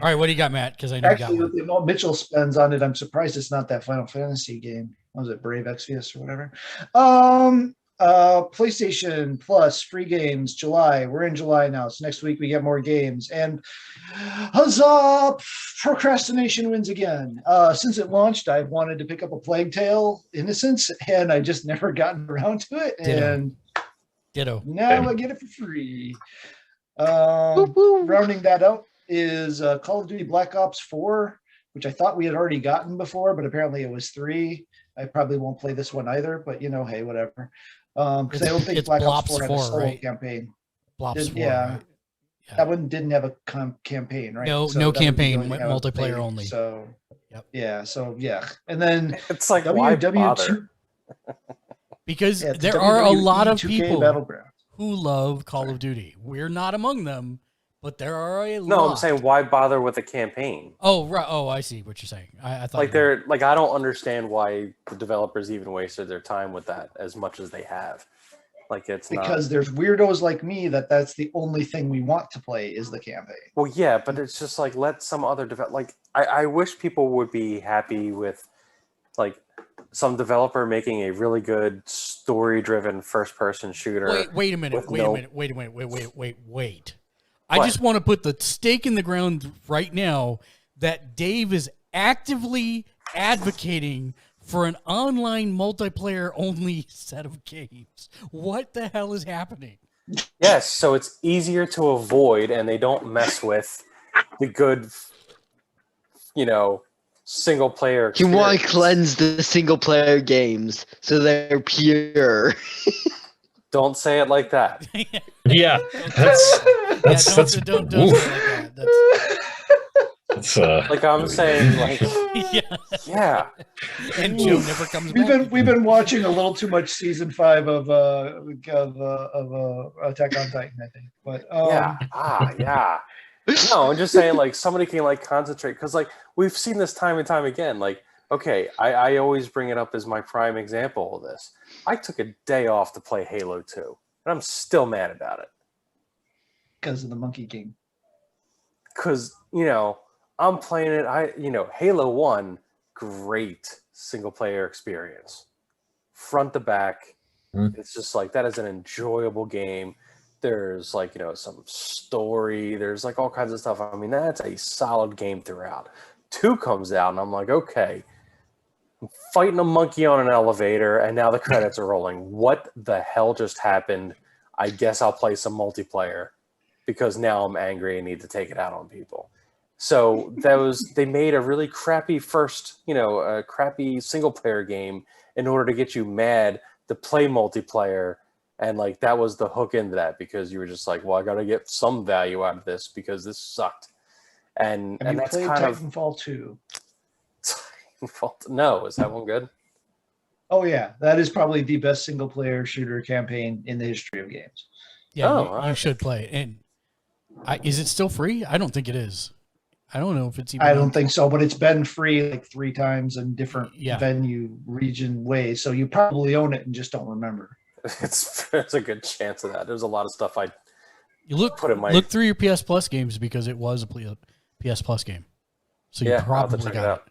right, what do you got, Matt? Because I know actually, with the amount Mitchell spends on it, I'm surprised it's not that Final Fantasy game. What was it, Brave Exvius or whatever? PlayStation Plus free games July. We're in July now, so next week we get more games. And huzzah! Procrastination wins again. Since it launched, I've wanted to pick up a Plague Tale: Innocence, and I just never gotten around to it. And Ditto. Now I get it for free. Rounding that out is Call of Duty Black Ops 4, which I thought we had already gotten before, but apparently it was 3. I probably won't play this one either, but hey, whatever. Because I don't think Black Ops 4 had a solo campaign. Blops 4, yeah. That one didn't have a campaign, right? No campaign, multiplayer only. So yeah, and then it's like why bother? Because Yeah, it's there are a lot of 2K people Battleground. who love Call of Duty. We're not among them, but there are a lot. No, I'm saying why bother with a campaign? Oh, right. Oh, I see what you're saying. I thought Like they're like I don't understand why the developers even wasted their time with that as much as they have. Like it's because there's weirdos like me that's the only thing we want to play is the campaign. Well, yeah, but it's just like let some other I wish people would be happy with like some developer making a really good story-driven first-person shooter. Wait a minute. Wait. I just want to put the stake in the ground right now that Dave is actively advocating for an online multiplayer only set of games. What the hell is happening? Yes, so it's easier to avoid and they don't mess with the good, single player experience. You want to cleanse the single player games so they're pure. Don't say it like that. Yeah, that's don't say it like that. That's like I'm saying, like yeah. And Joe never comes back. We've been watching a little too much season 5 of Attack on Titan, I think. But yeah. No, I'm just saying like somebody can like concentrate because like we've seen this time and time again. Like, okay, I always bring it up as my prime example of this. I took a day off to play Halo 2, and I'm still mad about it. Because of the Monkey King. Because, I'm playing it. Halo 1, great single player experience. Front to back. It's just like that is an enjoyable game. There's like, some story. There's like all kinds of stuff. I mean, that's a solid game throughout. 2 comes out, and I'm like, okay, I'm fighting a monkey on an elevator, and now the credits are rolling. What the hell just happened? I guess I'll play some multiplayer because now I'm angry and need to take it out on people. So they made a really crappy a crappy single player game in order to get you mad to play multiplayer. And like, that was the hook into that because you were just like, well, I got to get some value out of this because this sucked. And that's kind Titanfall 2. No, is that one good? Oh yeah, that is probably the best single player shooter campaign in the history of games. Yeah, you should play it. And is it still free? I don't think it is. I don't know if it's even. I don't think so, but it's been free like 3 times in different venue region ways. So you probably own it and just don't remember. There's a good chance of that. There's a lot of stuff look through your PS Plus games because it was a PS Plus game. So you probably got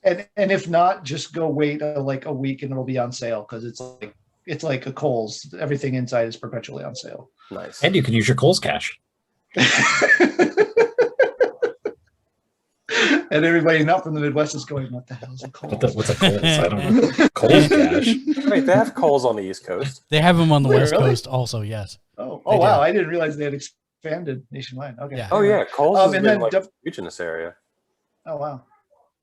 it. And if not, just go wait like a week and it'll be on sale because it's like a Kohl's. Everything inside is perpetually on sale. Nice. And you can use your Kohl's cash. And everybody not from the Midwest is going, what the hell is a Kohl's? What's a Kohl's? I don't know. Kohl's cash. Wait, they have Kohl's on the East Coast. They have them on the West Coast also, yes. Oh wow. I didn't realize they had expanded nationwide. Okay. Yeah. Oh yeah, Kohl's has been huge in this area. Oh wow.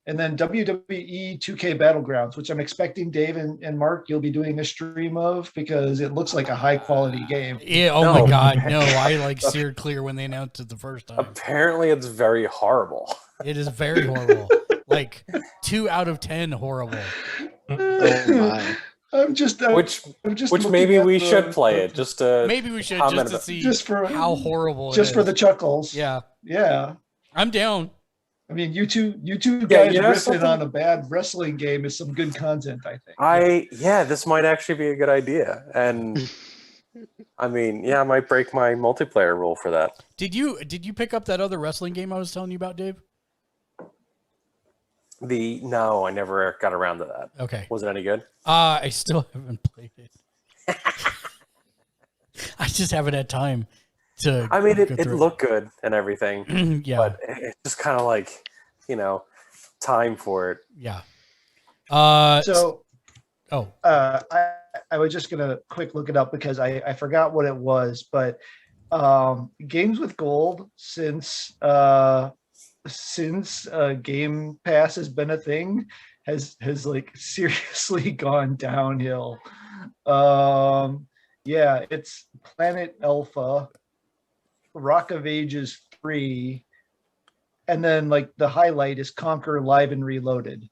And then WWE 2K Battlegrounds, which I'm expecting Dave and Mark, you'll be doing a stream of because it looks like a high quality game. Yeah. Oh my God. No, I steered clear when they announced it the first time. Apparently it's very horrible. It is very horrible. Like 2 out of 10 horrible. Oh my. Which maybe we should play it just to maybe we should just to see how horrible it is. Just for the chuckles. Yeah. Yeah. I'm down. I mean, you two guys riffing on a bad wrestling game is some good content, I think. This might actually be a good idea. And I mean, I might break my multiplayer rule for that. Did you pick up that other wrestling game I was telling you about, Dave? No, I never got around to that. Okay. Was it any good? I still haven't played it. I just haven't had time to. I mean, it looked good and everything. Yeah. But it's just kind of like, time for it. Yeah. I was just gonna quick look it up because I forgot what it was, but Games with Gold since Game Pass has been a thing has like seriously gone downhill. It's Planet Alpha, Rock of Ages 3, and then like the highlight is Conquer Live and Reloaded.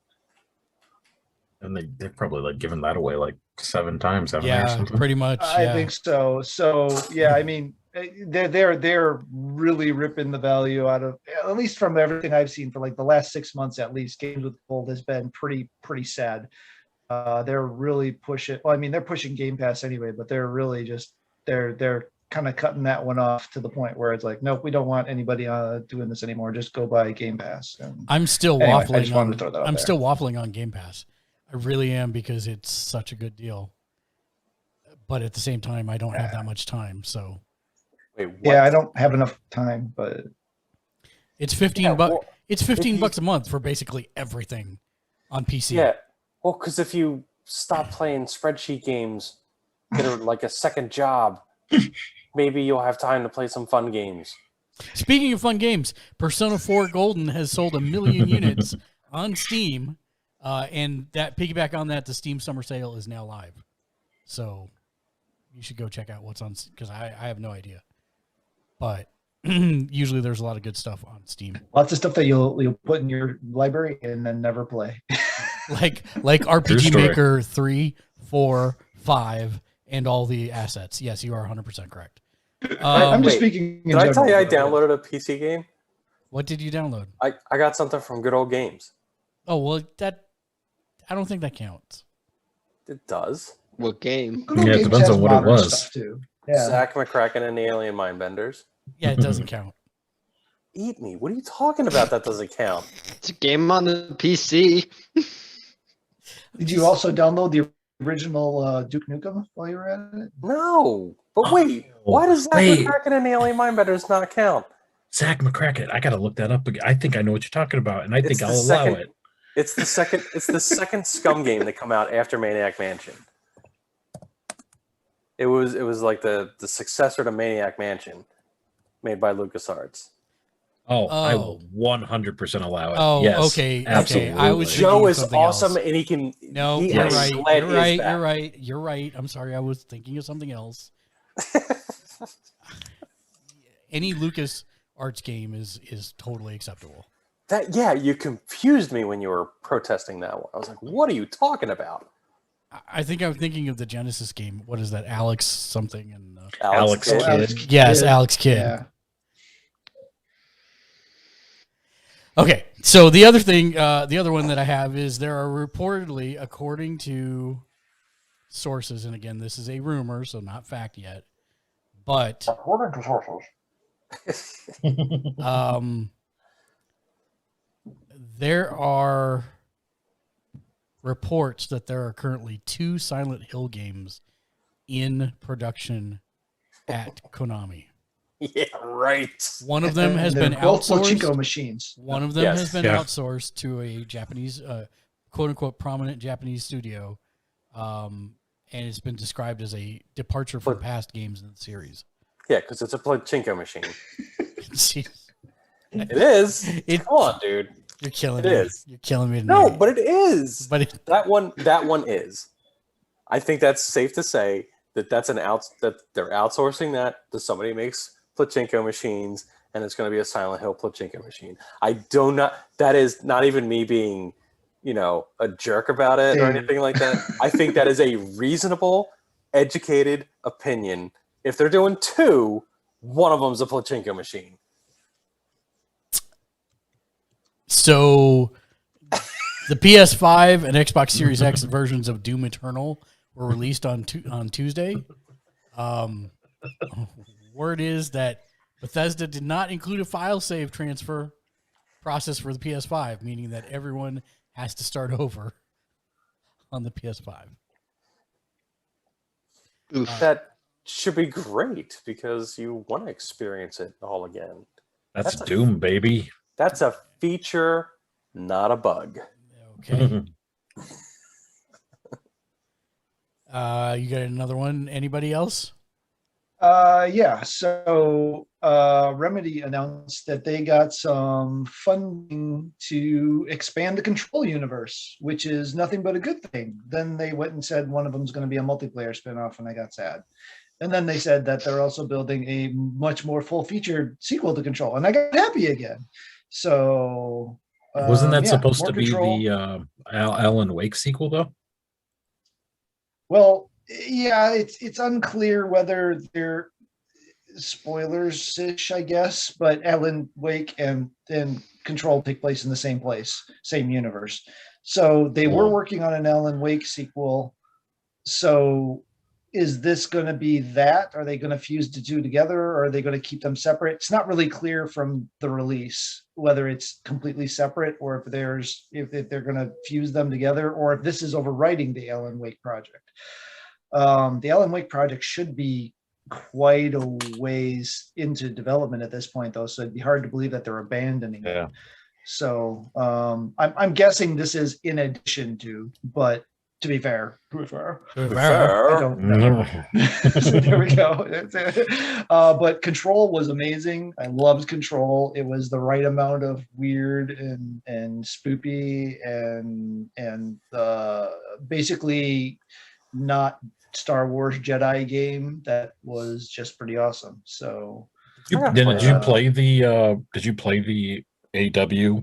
And they've probably like given that away like 7 times, haven't they, or Yeah, something? pretty much. I think so. So yeah, I mean, they're really ripping the value out of, at least from everything I've seen for like the last 6 months at least. Games with Gold has been pretty sad. They're really pushing. Well, I mean, they're pushing Game Pass anyway, but they're really just they're kind of cutting that one off to the point where it's like, nope, we don't want anybody doing this anymore. Just go buy Game Pass. And I'm still anyway, waffling. I just wanted to throw that out I'm there. still waffling on Game Pass. I really am, because it's such a good deal. But at the same time, I don't have that much time. So Wait, what? Yeah, I don't have enough time, but it's 15 bucks. well, It's if 15 you- bucks a month for basically everything on PC. Yeah. Well, because if you stop playing spreadsheet games, get like a second job, maybe you'll have time to play some fun games. Speaking of fun games, Persona 4 Golden has sold 1 million units on Steam, and that piggyback on that, the Steam Summer Sale is now live. So you should go check out what's on, because I have no idea. But usually there's a lot of good stuff on Steam. lots of stuff that you'll put in your library and then never play. like RPG Maker 3, 4, 5, and all the assets. Yes, you are 100% correct. I'm just wait, speaking. Did I tell you I downloaded a PC game? What did you download? I got something from Good Old Games. Oh, well, I don't think that counts. It does. What game? Yeah, it depends on what it was. Too. Yeah. Zach McCracken and the Alien Mindbenders. Yeah, it doesn't count. Eat me. What are you talking about? That doesn't count. It's a game on the PC. Did you also download the original Duke Nukem while you were at it? No. But wait, why does Zach McCracken and the Alien Mindbenders not count? Zach McCracken. I gotta look that up again. I think I know what you're talking about, and I think I'll allow it. It's the second Scum game that come out after Maniac Mansion. It was like the successor to Maniac Mansion, made by LucasArts. Oh, I will 100% allow it. Oh, yes, okay. absolutely. I was Joe is something awesome, else. and he can. No, he you're has right. sled You're his right. back. You're right. You're right. I'm sorry. I was thinking of something else. Any LucasArts game is totally acceptable. You confused me when you were protesting that one. I was like, "What are you talking about?" I think I'm thinking of the Genesis game. What is that? Alex something and Alex Kidd. Kidd. yes, Alex Kidd. Yeah. Okay, so the other thing, the other one that I have is there are reportedly, according to sources, and again, this is a rumor, so not fact yet, but According to sources. there are reports that there are currently 2 Silent Hill games in production at Konami. Yeah, right. One of them has They're been both outsourced. Pachinko machines. One of them Yes. has been Yeah. outsourced to a Japanese, quote unquote, prominent Japanese studio, and it's been described as a departure from past games in the series. Yeah, because it's a pachinko machine. See, It is. It- Come on, dude. you're killing It me. is. You're killing me. No, tonight. but it is. but That one is. I think that's safe to say that that they're outsourcing that to somebody who makes pachinko machines, and it's going to be a Silent Hill pachinko machine. I do not. That is not even me being, a jerk about it or anything like that. I think that is a reasonable, educated opinion. If they're doing 2, one of them's a pachinko machine. So the PS5 and Xbox Series X versions of Doom Eternal were released on Tuesday. Word is that Bethesda did not include a file save transfer process for the PS5, meaning that everyone has to start over on the PS5. That should be great because you want to experience it all again. That's Doom, baby. That's a feature, not a bug. Okay. You got another one? Anybody else? Yeah. So Remedy announced that they got some funding to expand the Control universe, which is nothing but a good thing. Then they went and said one of them is going to be a multiplayer spinoff, and I got sad. And then they said that they're also building a much more full-featured sequel to Control, and I got happy again. So Wasn't that supposed more to be control. the Alan Wake sequel, though? Well, yeah, it's unclear whether they're spoilers-ish, I guess, but Alan Wake and Control take place in the same place, same universe. So they were working on an Alan Wake sequel. So is this going to be that? Are they going to fuse the two together, or are they going to keep them separate? It's not really clear from the release whether it's completely separate, or if they're going to fuse them together, or if this is overwriting the Alan Wake project. The Alan Wake project should be quite a ways into development at this point, though, so it'd be hard to believe that they're abandoning it. So I'm guessing this is in addition to, but to be fair, I don't know. So there we go. But Control was amazing. I loved Control. It was the right amount of weird and spoopy and basically not Star Wars Jedi game that was just pretty awesome. So did you play the AW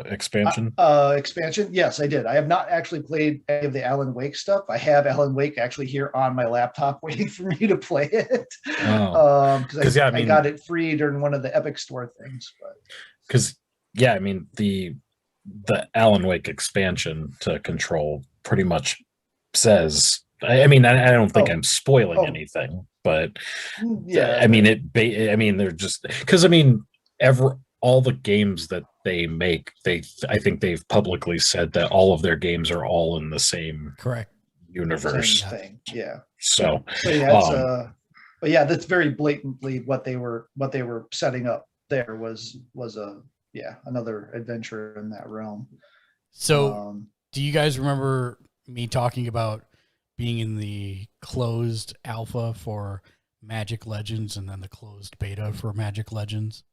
expansion? Expansion? Yes, I did. I have not actually played any of the Alan Wake stuff. I have Alan Wake actually here on my laptop waiting for me to play it. Because I got it free during one of the Epic Store things. Because the Alan Wake expansion to Control pretty much says, I don't think I'm spoiling anything, but they're just because all the games that they make, I think they've publicly said that all of their games are all in the same universe. Same thing. Yeah. So but yeah, that's very blatantly what they were setting up there was another adventure in that realm. So do you guys remember me talking about being in the closed alpha for Magic Legends and then the closed beta for Magic Legends?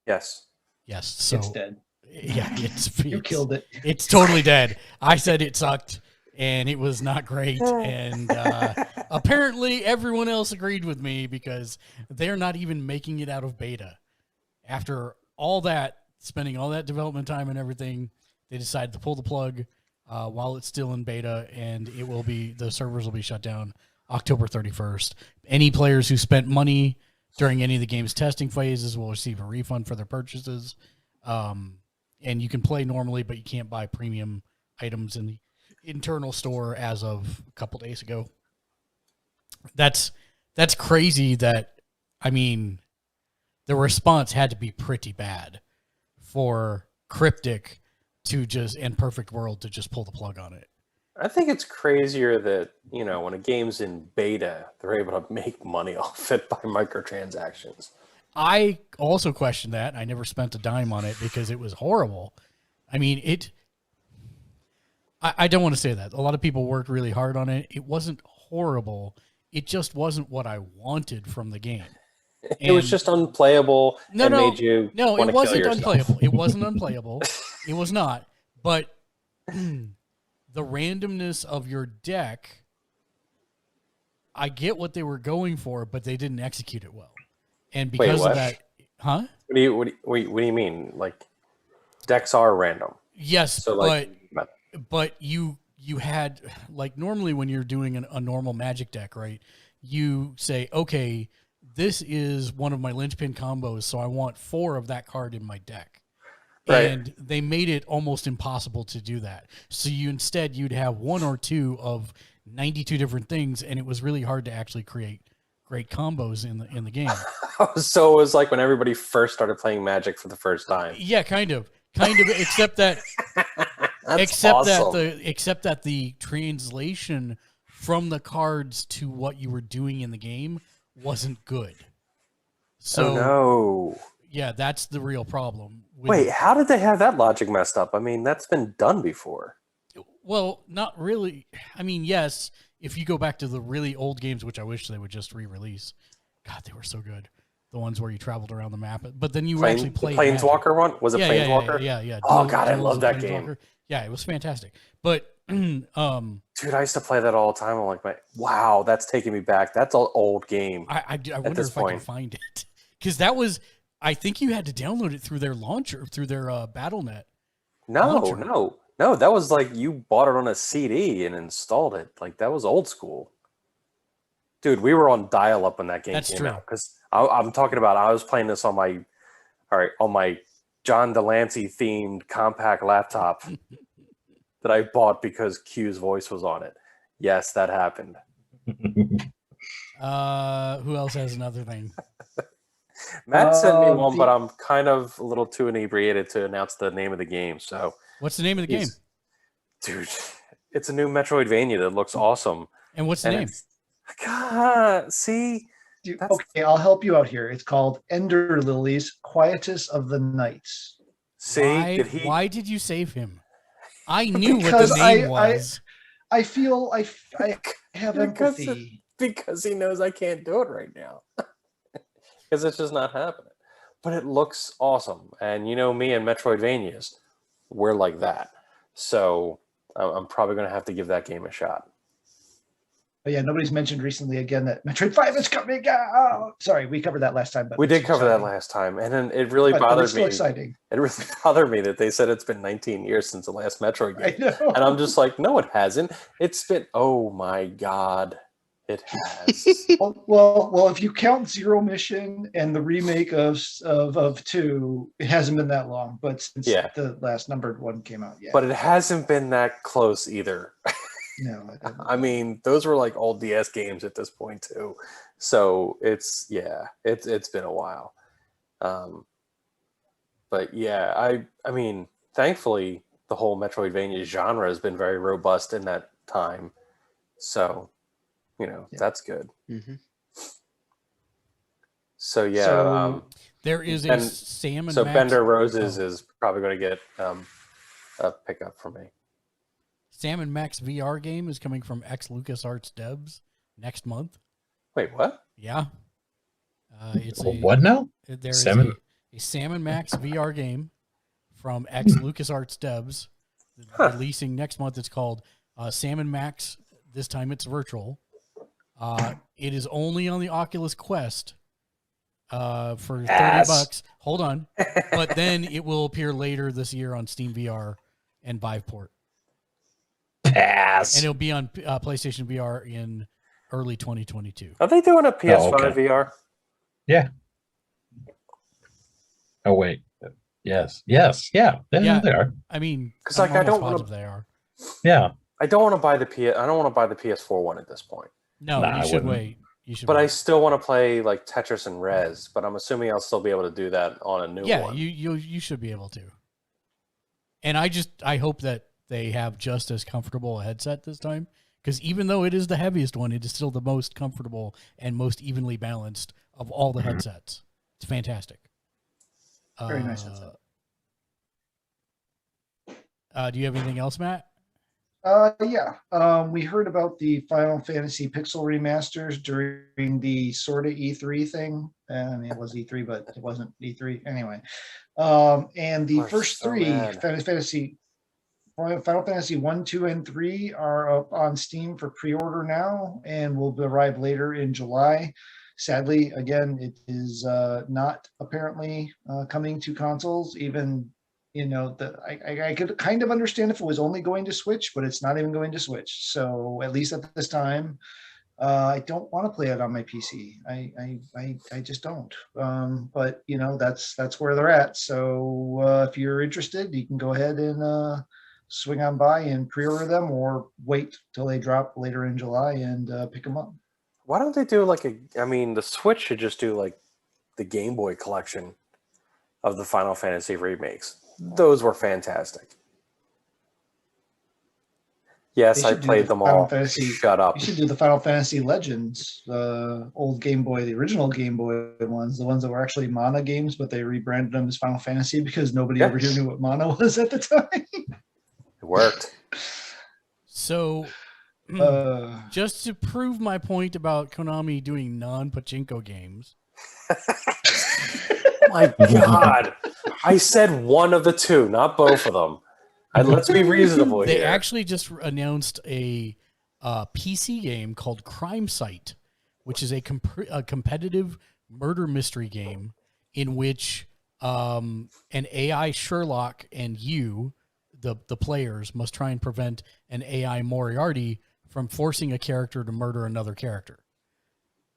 Yes. So it's dead. Yeah, you killed it. It's totally dead. I said it sucked and it was not great. And apparently everyone else agreed with me because they're not even making it out of beta. After all that, spending all that development time and everything, they decided to pull the plug while it's still in beta, and the servers will be shut down October 31st. Any players who spent money during any of the game's testing phases will receive a refund for their purchases. And you can play normally, but you can't buy premium items in the internal store as of a couple days ago. That's crazy that, the response had to be pretty bad for Cryptic and Perfect World to just pull the plug on it. I think it's crazier that, when a game's in beta, they're able to make money off it by microtransactions. I also question that. I never spent a dime on it because it was horrible. I don't want to say that. A lot of people worked really hard on it. It wasn't horrible. It just wasn't what I wanted from the game. It was just unplayable made you want to kill yourself. Unplayable. It wasn't unplayable. It was not. But the randomness of your deck, I get what they were going for, but they didn't execute it well. And because of that, huh? What do you mean? Like, decks are random. Yes, so but you had, like, normally when you're doing a normal Magic deck, right? You say, okay, this is one of my linchpin combos, so I want 4 of that card in my deck. Right. And they made it almost impossible to do that. So you'd have 1 or 2 of 92 different things, and it was really hard to actually create great combos in the game. So it was like when everybody first started playing Magic for the first time. Yeah, kind of, except that except that the translation from the cards to what you were doing in the game wasn't good. So no. Yeah, that's the real problem. Wait, how did they have that logic messed up? That's been done before. Well, not really. Yes, if you go back to the really old games, which I wish they would just re-release. God, they were so good. The ones where you traveled around the map. But then you actually played the Planeswalker one? Was it Planeswalker? Yeah. Oh, God, I love that game. Yeah, it was fantastic. But dude, I used to play that all the time. I'm like, wow, that's taking me back. That's an old game. I wonder if I can find it. Because that was I think you had to download it through their launcher, through their BattleNet. No, launcher. no. That was like you bought it on a CD and installed it. Like that was old school. Dude, we were on dial-up when that game came out. Because I'm talking about, I was playing this on my John Delancey themed compact laptop that I bought because Q's voice was on it. Yes, that happened. Who else has another thing? Matt sent me one, but I'm kind of a little too inebriated to announce the name of the game. So, what's the name of the game? Dude, it's a new Metroidvania that looks awesome. And what's the name? God, see? Okay, I'll help you out here. It's called Ender Lilies, Quietus of the Nights. See? Why did you save him? I knew what the name was. I feel I have empathy. Because he knows I can't do it right now. Because it's just not happening. But it looks awesome. And you know me and Metroidvanias, we're like that. So I'm probably going to have to give that game a shot. But yeah, nobody's mentioned recently again that Metroid 5 is coming out. Sorry, we covered that last time. But we did cover that last time. And then it really bothered me. It's still exciting. It really bothered me that they said it's been 19 years since the last Metroid game. I know. And I'm just like, no, it hasn't. It's been, oh my God. It has. well, if you count Zero Mission and the remake of 2, it hasn't been that long. But since the last numbered one came out, But it hasn't been that close either. No, I mean, those were like old DS games at this point too. So it's been a while. But yeah, I mean, thankfully the whole Metroidvania genre has been very robust in that time. So that's good. Mm-hmm. So yeah, there is a Sam and so Max. Bender Roses is probably going to get a pickup for me. Sam and Max VR game is coming from LucasArts Devs next month. Wait, what? Yeah, it's what now? There's a Sam and Max VR game from LucasArts Devs releasing next month. It's called Sam and Max. This time it's virtual. It is only on the Oculus Quest for $30. Hold on. But then it will appear later this year on Steam VR and Viveport. Pass. And it'll be on PlayStation VR in early 2022. Are they doing a PS5 VR? Yeah. Oh, wait. Yes. Yeah. They are. I mean, because like I don't want to. They are. Yeah. I don't want to buy the PS4 one at this point. No, you should wait. But I still want to play like Tetris and Rez, but I'm assuming I'll still be able to do that on a new one. Yeah, you should be able to. And I hope that they have just as comfortable a headset this time, because even though it is the heaviest one, it is still the most comfortable and most evenly balanced of all the headsets. It's fantastic. Very nice headset. Do you have anything else, Matt? We heard about the Final Fantasy Pixel remasters during the sort of E3 thing. I mean, it was E3, but it wasn't E3 anyway. And the first three Final Fantasy 1, 2, and 3 are up on Steam for pre-order now and will arrive later in July. Sadly, again, it is not apparently coming to consoles. Even I could kind of understand if it was only going to Switch, but it's not even going to Switch. So at least at this time, I don't want to play it on my PC. I just don't. But that's where they're at. So if you're interested, you can go ahead and swing on by and pre-order them, or wait till they drop later in July and pick them up. Why don't they do the Switch should just do like the Game Boy collection of the Final Fantasy remakes. Those were fantastic. Yes, I played them all. Shut up. You should do the Final Fantasy Legends, old Game Boy, the original Game Boy ones, the ones that were actually Mana games, but they rebranded them as Final Fantasy because nobody ever knew what Mana was at the time. It worked. So, just to prove my point about Konami doing non-pachinko games. My God. I said one of the two, not both of them. Let's be reasonable here. They actually just announced a PC game called Crime Site, which is a competitive murder mystery game. in which an AI Sherlock and you, the players, must try and prevent an AI Moriarty from forcing a character to murder another character.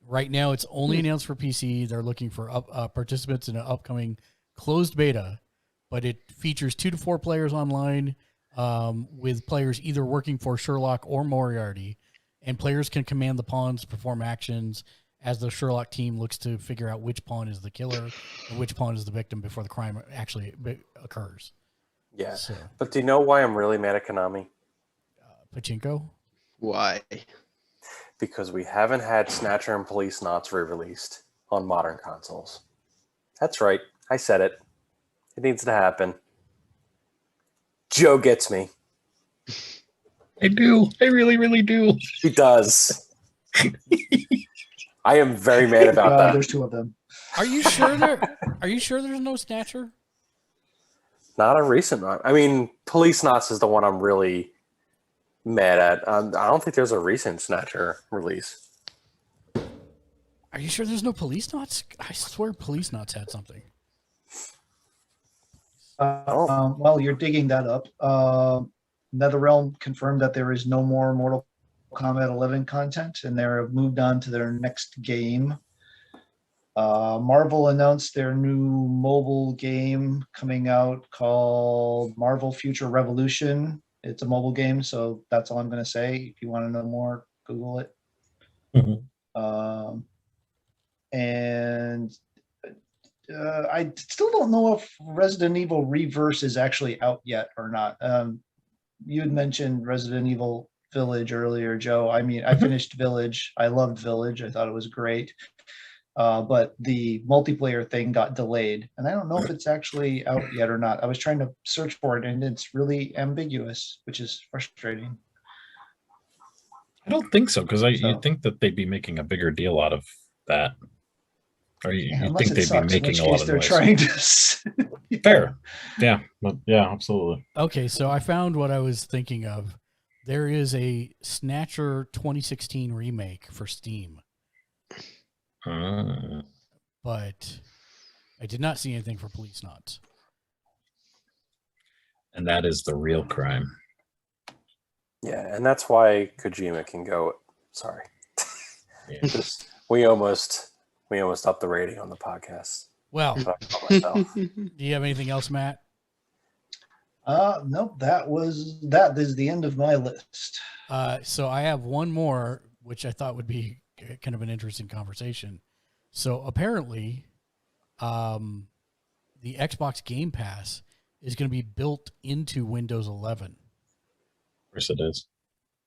Right now, it's only announced for PC. They're looking for participants in an upcoming closed beta, but it features 2 to 4 players online, with players either working for Sherlock or Moriarty, and players can command the pawns to perform actions as the Sherlock team looks to figure out which pawn is the killer and which pawn is the victim before the crime actually occurs. Yeah, so. But do you know why I'm really mad at Konami? Pachinko? Why? Because we haven't had Snatcher and Police Knots re-released on modern consoles. That's right. I said it. It needs to happen. Joe gets me. I do. I really, really do. He does. I am very mad about that. There's 2 of them. Are you sure Are you sure there's no Snatcher? Not a recent one. I mean, Police Knots is the one I'm really mad at. I don't think there's a recent Snatcher release. Are you sure there's no Police Knots? I swear Police Knots had something. Well, you're digging that up. NetherRealm confirmed that there is no more Mortal Kombat 11 content, and they're moved on to their next game. Marvel announced their new mobile game coming out called Marvel Future Revolution. It's a mobile game, so that's all I'm going to say. If you want to know more, Google it. Mm-hmm. And I still don't know if Resident Evil Reverse is actually out yet or not. You had mentioned Resident Evil Village earlier, Joe. I mean, I finished Village. I loved Village. I thought it was great. But the multiplayer thing got delayed, and I don't know if it's actually out yet or not. I was trying to search for it, and it's really ambiguous, which is frustrating. I don't think so, because you'd think that they'd be making a bigger deal out of that. Or you think they'd be making a lot of noise. They're trying to. Fair. Yeah. Yeah, absolutely. Okay, so I found what I was thinking of. There is a Snatcher 2016 remake for Steam. But I did not see anything for Police Knots. And that is the real crime. Yeah, and that's why Kojima can go. Sorry. Yeah. we almost upped the rating on the podcast. Well, do you have anything else, Matt? Nope. That is the end of my list. So I have one more, which I thought would be kind of an interesting conversation. So apparently, the Xbox Game Pass is going to be built into Windows 11. Of course it is.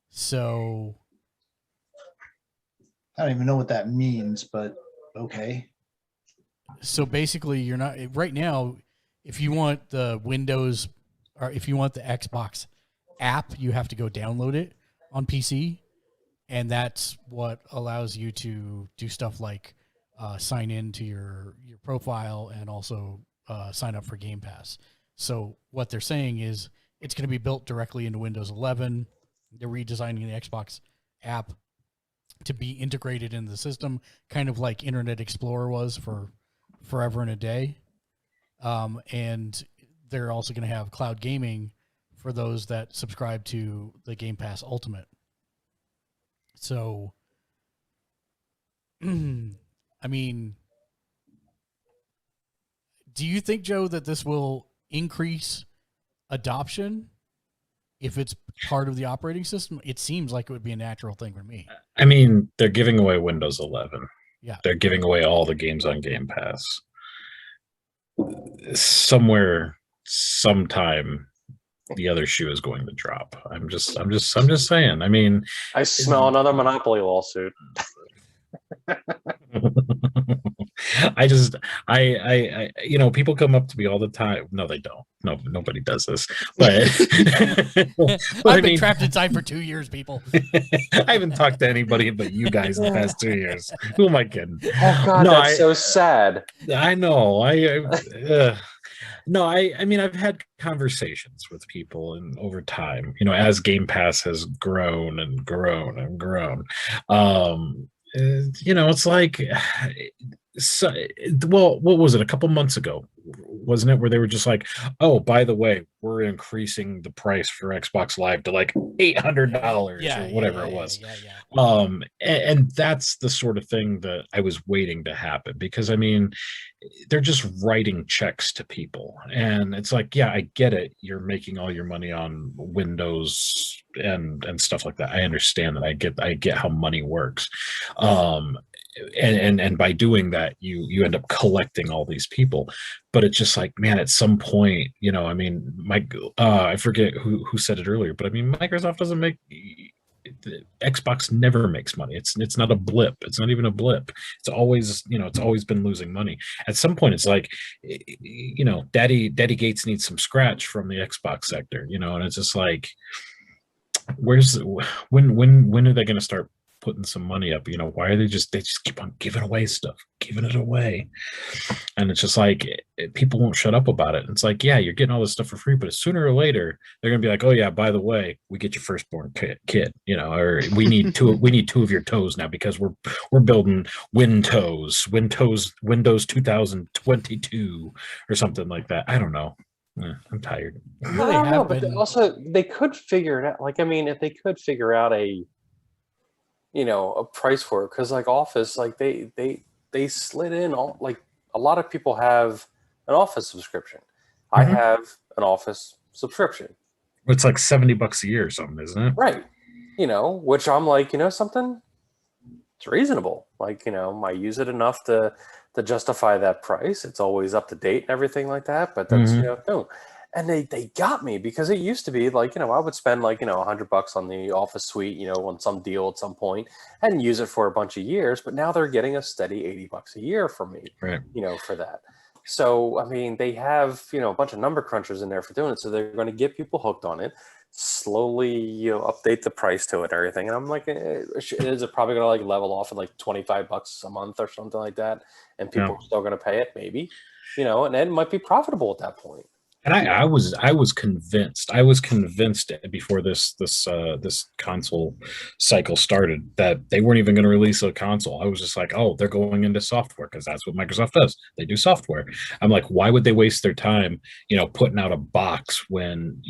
So I don't even know what that means, but okay. So basically, you're not right now. If you want the Windows, or if you want the Xbox app, you have to go download it on PC, and that's what allows you to do stuff like sign in to your profile and also sign up for Game Pass. So what they're saying is it's going to be built directly into Windows 11. They're redesigning the Xbox app to be integrated in the system, kind of like Internet Explorer was for forever and a day. And they're also going to have cloud gaming for those that subscribe to the Game Pass Ultimate. So, I mean, do you think, Joe, that this will increase adoption if it's part of the operating system? It seems like it would be a natural thing for me. I mean, they're giving away Windows 11. Yeah. They're giving away all the games on Game Pass. Somewhere, sometime, the other shoe is going to drop. I'm just saying. I mean, I smell another monopoly lawsuit. I people come up to me all the time. No, they don't. No, nobody does this. But, I've been trapped inside for 2 years, people. I haven't talked to anybody but you guys in the past 2 years. Who am I kidding? Oh God, no, that's so sad. I know. No, I mean, I've had conversations with people, and over time, as Game Pass has grown and grown and grown, it's like, so, well, what was it? A couple months ago, wasn't it? Where they were just like, oh, by the way, we're increasing the price for Xbox Live to like $800 or whatever it was. And that's the sort of thing that I was waiting to happen, because I mean, they're just writing checks to people, and it's like, yeah, I get it. You're making all your money on Windows and stuff like that. I understand that. I get how money works. And by doing that, you end up collecting all these people. But it's just like, man, at some point, I mean, I forget who said it earlier, but I mean, Microsoft doesn't make, Xbox never makes money. It's not a blip. It's not even a blip. It's always, it's always been losing money. At some point, it's like, Daddy Gates needs some scratch from the Xbox sector, and it's just like, when are they going to start putting some money up? Why are they just keep on giving it away, and it's just like, people won't shut up about it. And it's like, yeah, you're getting all this stuff for free, but sooner or later they're gonna be like, oh yeah, by the way, we get your firstborn kid, or we need two of your toes now, because we're building Windows 2022 or something like that. I don't know. I'm tired. Really, I don't know, but also they could figure it out. Like, I mean, if they could figure out a price for it, because like Office, like they slid in all, like, a lot of people have an Office subscription. I have an Office subscription. It's like $70 a year or something, isn't it? Right. Which I'm like, something, it's reasonable. Like, I use it enough to justify that price. It's always up to date and everything like that. But that's, no. And they got me, because it used to be like, I would spend like, $100 on the Office suite, on some deal at some point, and use it for a bunch of years. But now they're getting a steady $80 a year from me, right, for that. So, I mean, they have, a bunch of number crunchers in there for doing it. So they're going to get people hooked on it, slowly, update the price to it and everything. And I'm like, is it probably going to like level off at like $25 a month or something like that? And people are still going to pay it, maybe, and it might be profitable at that point. And I was convinced before this console cycle started that they weren't even going to release a console. I was just like, oh, they're going into software, because that's what Microsoft does. They do software. I'm like, why would they waste their time, putting out a box when,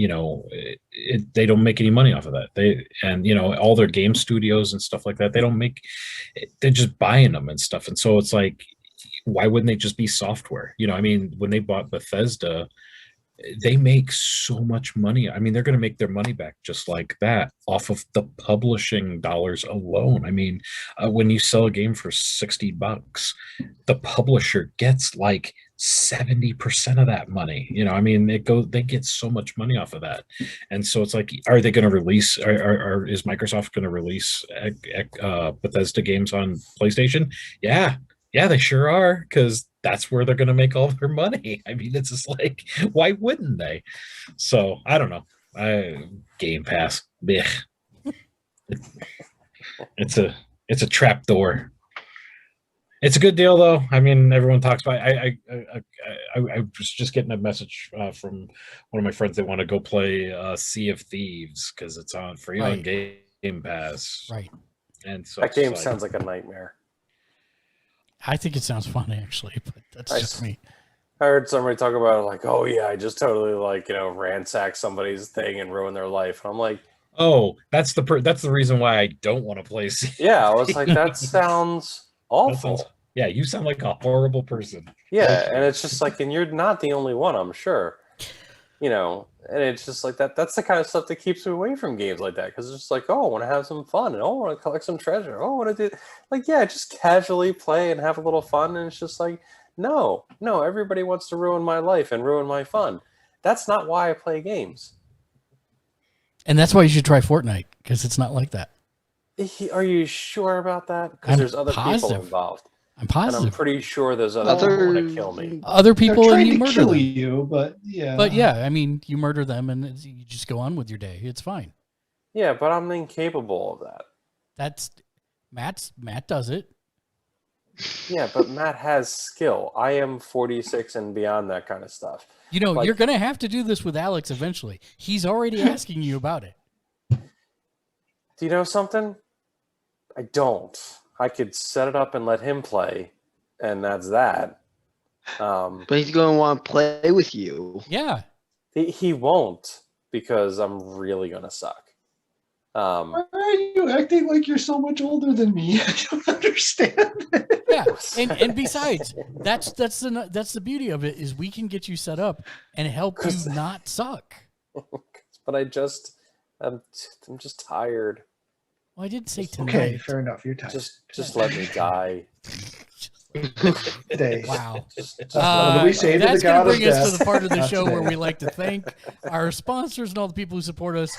they don't make any money off of that. All their game studios and stuff like that, they're just buying them and stuff. And so it's like, why wouldn't they just be software? I mean, when they bought Bethesda, they make so much money. I mean, they're going to make their money back just like that off of the publishing dollars alone. I mean, when you sell a game for $60, the publisher gets like 70% of that money. I mean, they get so much money off of that. And so it's like, are they going to release, is Microsoft going to release Bethesda games on PlayStation? Yeah, they sure are, because that's where they're going to make all their money. I mean, it's just like, why wouldn't they? So I don't know. Game Pass, blech. It's a trap door. It's a good deal, though. I mean, everyone talks about it. I was just getting a message from one of my friends. They want to go play Sea of Thieves because it's on free on Game Pass. Right. And so that game sounds like a nightmare. I think it sounds fun, actually, but that's just me. I heard somebody talk about it like, oh yeah, I just totally ransack somebody's thing and ruin their life. And I'm like, oh, that's the reason why I don't want to play. Yeah, I was like, that sounds awful. Yeah, you sound like a horrible person. Yeah, and it's just like, and you're not the only one, I'm sure. And it's just like that. That's the kind of stuff that keeps me away from games like that, because it's just like, oh, I want to have some fun, and oh, I want to collect some treasure. Oh, I want to do just casually play and have a little fun. And it's just like, no, everybody wants to ruin my life and ruin my fun. That's not why I play games. And that's why you should try Fortnite, because it's not like that. Are you sure about that? Because there's other people involved. I'm positive. And I'm pretty sure there's other people want to kill me. Other people and you murder kill them. you, but yeah. But yeah, I mean, you murder them and you just go on with your day. It's fine. Yeah, but I'm incapable of that. That's Matt does it. Yeah, but Matt has skill. I am 46 and beyond that kind of stuff. You're going to have to do this with Alex eventually. He's already asking you about it. Do you know something? I don't. I could set it up and let him play, and that's that. But he's going to want to play with you. Yeah. He won't, because I'm really going to suck. Why are you acting like you're so much older than me? I don't understand. Yeah, and besides, that's the beauty of it is we can get you set up and help you not suck. But I'm just tired. Well, I did say tonight. Okay, fair enough. You're tired. Just let me die. Wow. We say that's going to bring us to the part of the show where we like to thank our sponsors and all the people who support us.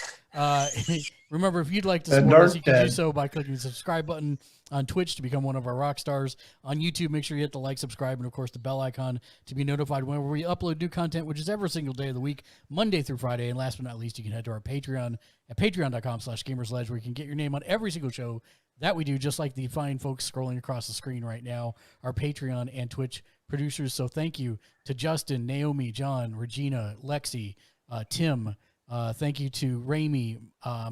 Remember, if you'd like to support us, you can do so by clicking the subscribe button on Twitch to become one of our rock stars. On YouTube, make sure you hit the like, subscribe, and of course the bell icon to be notified whenever we upload new content, which is every single day of the week, Monday through Friday. And last but not least, you can head to our Patreon at patreon.com/Gamersledge, where you can get your name on every single show that we do, just like the fine folks scrolling across the screen right now, our Patreon and Twitch producers. So thank you to Justin, Naomi, John, Regina, Lexi, Tim. Thank you to Raimi,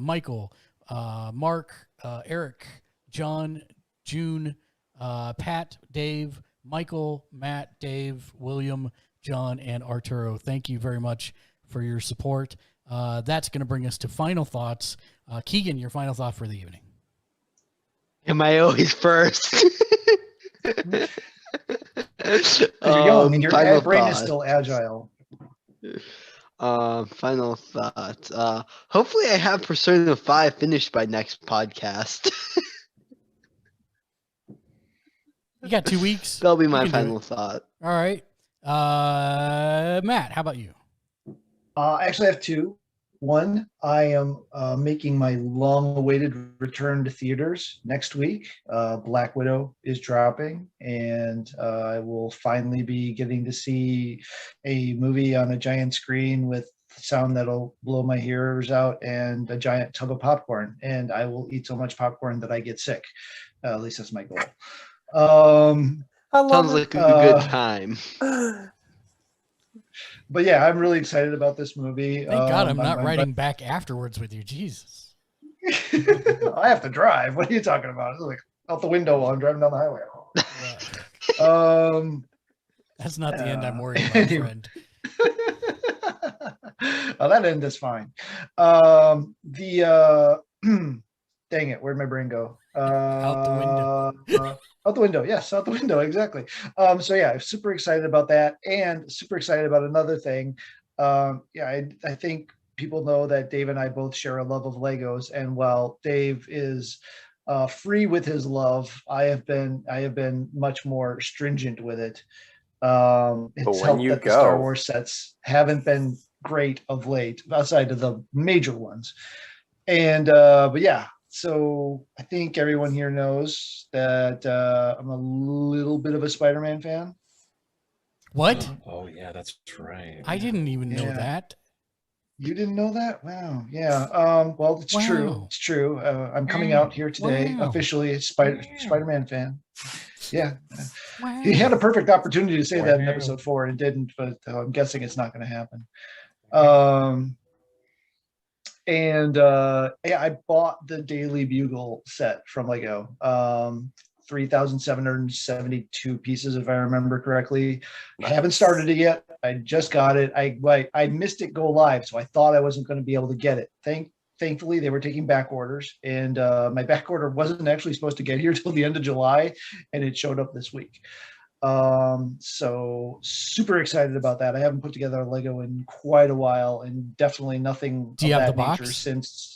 Michael, Mark, Eric, John, June, Pat, Dave, Michael, Matt, Dave, William, John, and Arturo. Thank you very much for your support. That's going to bring us to final thoughts. Keegan, your final thought for the evening. Am I always first? You're young and your brain is still agile. Final thought. Hopefully I have Persona 5 finished by next podcast. You got 2 weeks. That'll be my final thought. All right. Matt, how about you? I actually have 2. One, I am making my long-awaited return to theaters next week. Black Widow is dropping, and I will finally be getting to see a movie on a giant screen with sound that'll blow my ears out and a giant tub of popcorn. And I will eat so much popcorn that I get sick. At least that's my goal. Sounds like a good time. But yeah, I'm really excited about this movie. Thank God I'm not writing back afterwards with you. Jesus. I have to drive. What are you talking about? It's like out the window while I'm driving down the highway. That's not the end I'm worried about, friend. Oh, that end is fine. Dang it, where'd my brain go? Out the window. Out the window, yes, out the window, exactly. So yeah, I'm super excited about that, and super excited about another thing. I think people know that Dave and I both share a love of Legos, and while Dave is free with his love, I have been much more stringent with it. It's helped that the Star Wars sets haven't been great of late, outside of the major ones. And but yeah. So I think everyone here knows that I'm a little bit of a Spider-Man fan. What? Oh yeah, that's right. I didn't even know that. You didn't know that? Wow. Yeah. Well, it's true. It's true. I'm coming out here today officially a Spider-Man fan. Yeah. Wow. He had a perfect opportunity to say that in episode 4 and didn't, but I'm guessing it's not going to happen. I bought the Daily Bugle set from Lego. 3,772 pieces, if I remember correctly. Nice. I haven't started it yet. I just got it. I missed it go live, so I thought I wasn't going to be able to get it. Thankfully, they were taking back orders, and my back order wasn't actually supposed to get here till the end of July, and it showed up this week. So super excited about that. I haven't put together a Lego in quite a while, and definitely nothing of that nature box? Since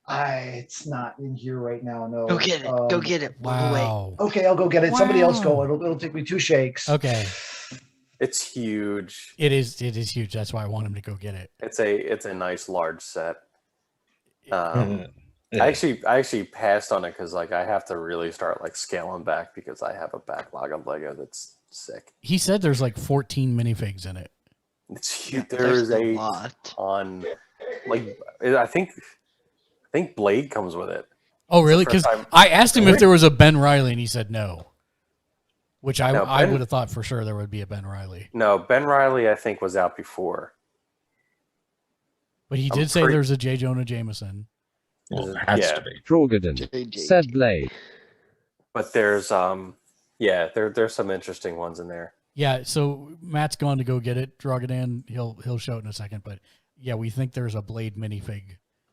it's not in here right now. No. Go get it. Go get it. Wow. Okay, I'll go get it. Wow. Somebody else go. It'll take me 2 shakes. Okay. It's huge. It is huge. That's why I want him to go get it. It's a nice large set. I actually passed on it because I have to really start scaling back because I have a backlog of Lego that's sick. He said there's 14 minifigs in it. It's huge. There's a ton. I think Blade comes with it. Oh really? Because I asked him if there was a Ben Reilly and he said no. Which I would have thought for sure there would be a Ben Reilly. No, Ben Reilly I think was out before. But he did say there's a J. Jonah Jameson. Well, it has to be. Jorgaden said Blade. But there's there's some interesting ones in there. Yeah, so Matt's gone to go get it, drug it in. He'll show it in a second, but yeah, we think there's a Blade minifig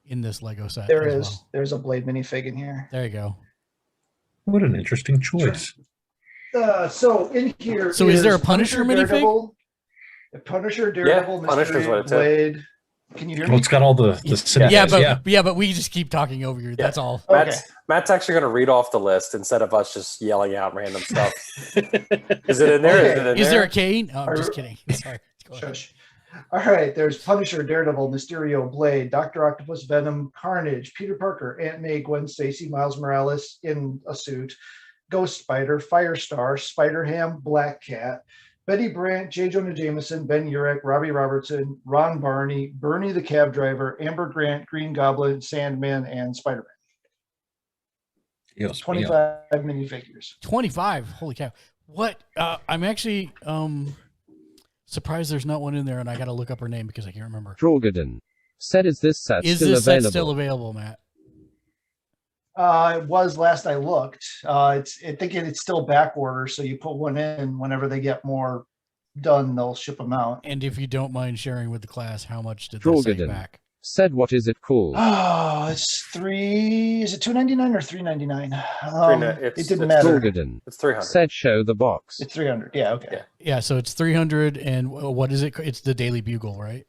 in this Lego set. There is. Well. There's a Blade minifig in here. There you go. What an interesting choice. So in here, so is there a Punisher minifig? A Punisher, Daredevil, Mysterio, Blade. Can you hear me? Well, it's got all the but we just keep talking over you. That's all. Matt's actually going to read off the list instead of us just yelling out random stuff. Is it in there? Okay. Is there a cane? Oh, I'm just kidding. Sorry. Shush. All right. There's Punisher, Daredevil, Mysterio, Blade, Dr. Octopus, Venom, Carnage, Peter Parker, Aunt May, Gwen Stacy, Miles Morales in a suit, Ghost Spider, Firestar, Spider-Ham, Black Cat, Betty Brant, J. Jonah Jameson, Ben Urich, Robbie Robertson, Ron Barney, Bernie the Cab Driver, Amber Grant, Green Goblin, Sandman, and Spider-Man. Yes, 25 minifigures. 25. Holy cow. What? I'm actually surprised there's not one in there, and I got to look up her name because I can't remember. Drogadon said, "Is this set still available?" Is this set still available, Matt? It was last I looked. I think it's still back order, so you put one in. Whenever they get more done, they'll ship them out. And if you don't mind sharing with the class, how much did they say back? Said, "What is it called?" Oh, it's Is it $2.99 or $3.99? It didn't matter. Drogadon it's $300. Said, "Show the box." It's $300. Yeah. Okay. Yeah. So it's $300, and what is it? It's the Daily Bugle, right?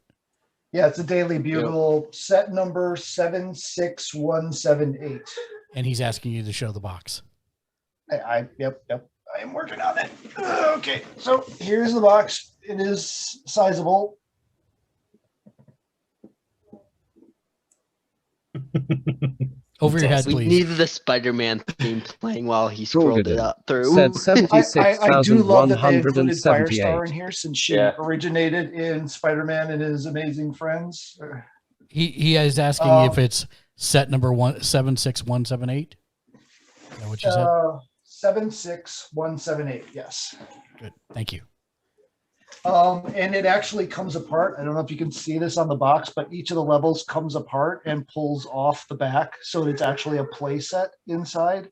Yeah, it's a Daily Bugle set number 76178. And he's asking you to show the box. Yep. I am working on it. Okay, so here's the box. It is sizable. Over your head, please. We needed the Spider-Man theme playing while he scrolled it up through. Said 76,178. I do love that they included Firestar in here since she originated in Spider-Man and His Amazing Friends. He is asking if it's set number 76178. Is that what you said? 76178. Yes. Good. Thank you. And it actually comes apart. I don't know if you can see this on the box, but each of the levels comes apart and pulls off the back. So it's actually a play set inside.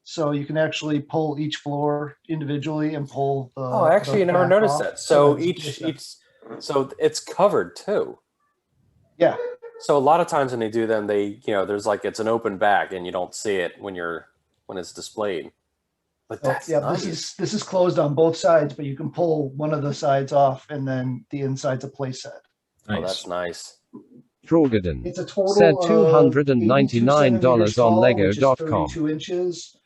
So you can actually pull each floor individually and pull the. Oh, actually, you never noticed that. So so it's covered too. Yeah. So a lot of times when they do them, there's like it's an open back and you don't see it when it's displayed. But that's nice. This is closed on both sides, but you can pull one of the sides off, and then the inside's a play set. Nice. Oh, that's nice. Drogadon it's a total said $299 on Lego.com. 32 inches,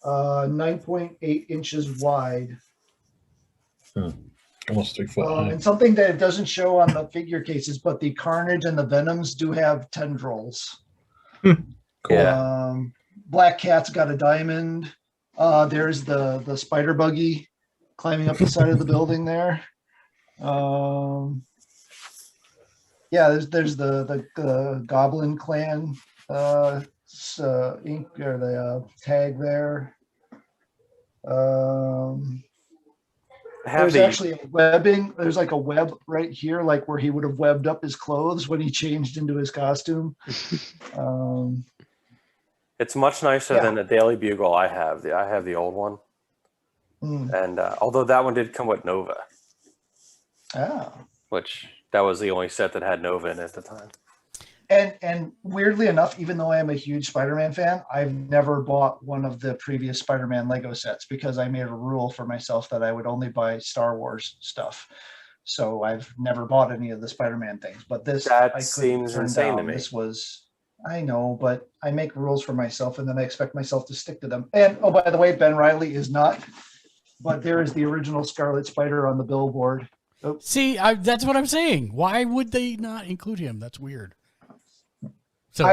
9.8 inches wide. Almost 3 foot high. And something that it doesn't show on the figure cases, but the Carnage and the Venoms do have tendrils. Cool. Black Cat's got a diamond. There's the spider buggy climbing up the side of the building there. There's the Goblin Clan ink or the tag there. There's actually a webbing. There's like a web right here, like where he would have webbed up his clothes when he changed into his costume. It's much nicer than the Daily Bugle I have. I have the old one. And although that one did come with Nova. Which that was the only set that had Nova in it at the time. And weirdly enough, even though I am a huge Spider-Man fan, I've never bought one of the previous Spider-Man Lego sets because I made a rule for myself that I would only buy Star Wars stuff. So I've never bought any of the Spider-Man things. But that seems insane to me. I know, but I make rules for myself and then I expect myself to stick to them. And oh, by the way, Ben Reilly is not, but there is the original Scarlet Spider on the billboard. Oh. See, that's what I'm saying. Why would they not include him? That's weird. So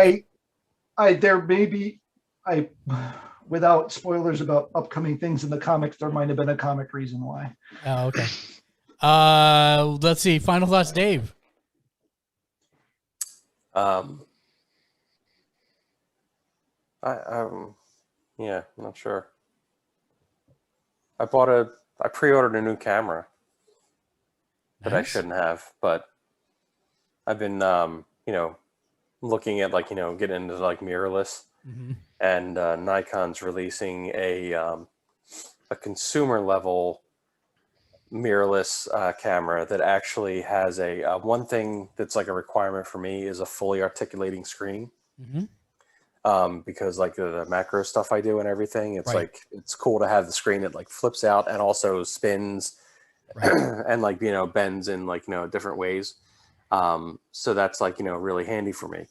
there may be, without spoilers about upcoming things in the comics, there might have been a comic reason why. Oh, okay. Let's see. Final thoughts, Dave. I'm not sure. I pre-ordered a new camera that I shouldn't have, but I've been, looking at like getting into like mirrorless, and Nikon's releasing a consumer level mirrorless camera that actually has a one thing that's like a requirement for me is a fully articulating screen. Because like the macro stuff I do and everything, it's like it's cool to have the screen that like flips out and also spins and like bends in like different ways. So that's like really handy for me.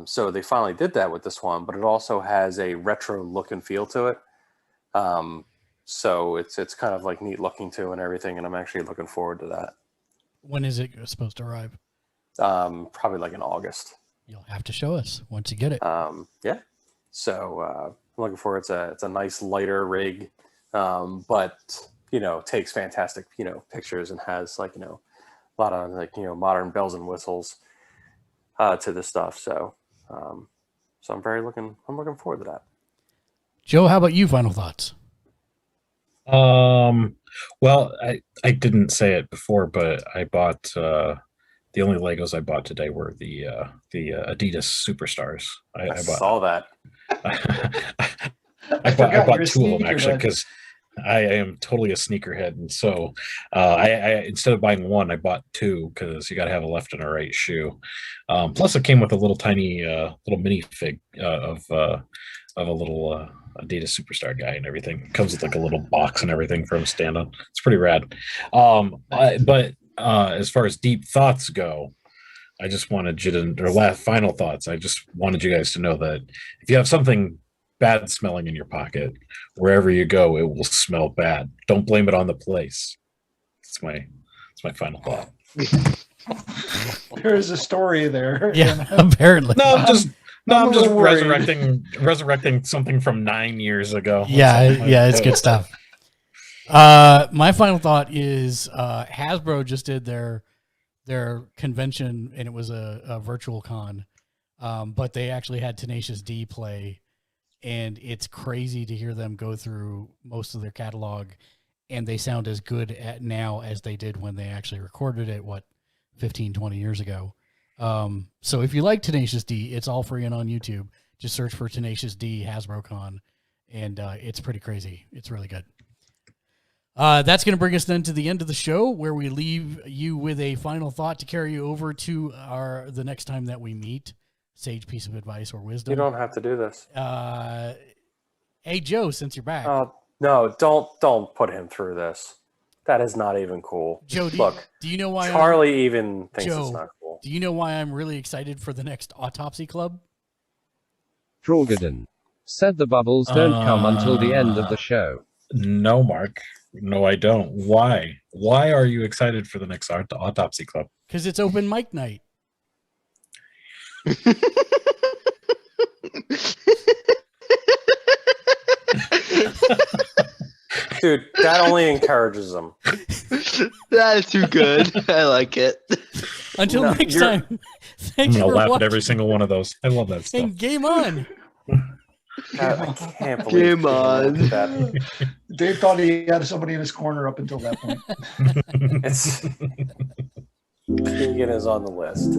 So they finally did that with this one, but it also has a retro look and feel to it. So it's kind of like neat looking too and everything, and I'm actually looking forward to that. When is it supposed to arrive? Probably like in August. You'll have to show us once you get it. Yeah. So I'm looking forward. It's a nice lighter rig, but takes fantastic pictures and has like a lot of like modern bells and whistles to this stuff. So I'm looking forward to that. Joe, how about you? Final thoughts? Well, I didn't say it before, but I bought the only Legos I bought today were the Adidas Superstars. I saw that. I bought two of them actually because I am totally a sneakerhead, and so I instead of buying one, I bought two because you got to have a left and a right shoe. Plus, it came with a little tiny little minifig of a little Adidas Superstar guy and everything. It comes with like a little box and everything for him to stand on. It's pretty rad. But as far as deep thoughts go, I just wanted you to, or final thoughts, I just wanted you guys to know that if you have something bad smelling in your pocket, wherever you go, it will smell bad. Don't blame it on the place. It's my final thought. There is a story there. Yeah, apparently. I'm just resurrecting something from 9 years ago. Yeah, it's good stuff. My final thought is Hasbro just did their convention, and it was a virtual con, but they actually had Tenacious D play, and it's crazy to hear them go through most of their catalog, and they sound as good now as they did when they actually recorded it, 15, 20 years ago. So if you like Tenacious D, it's all free and on YouTube. Just search for Tenacious D Hasbro Con, and it's pretty crazy. It's really good. That's going to bring us then to the end of the show, where we leave you with a final thought to carry you over to the next time that we meet. Sage piece of advice or wisdom. You don't have to do this. Hey, Joe, since you're back. No, don't put him through this. That is not even cool. Joe, do you know why Charlie even thinks it's not cool? Do you know why I'm really excited for the next Autopsy Club? Trogarden said the bubbles don't come until the end of the show. No, Mark. No, I don't. Why? Why are you excited for the next Autopsy Club? Because it's open mic night. Dude, that only encourages them. That is too good. I like it. Until next time. I'm going to laugh at every single one of those. I love that stuff. And game on. I can't believe game on. That. Dave thought he had somebody in his corner up until that point. Keegan is on the list.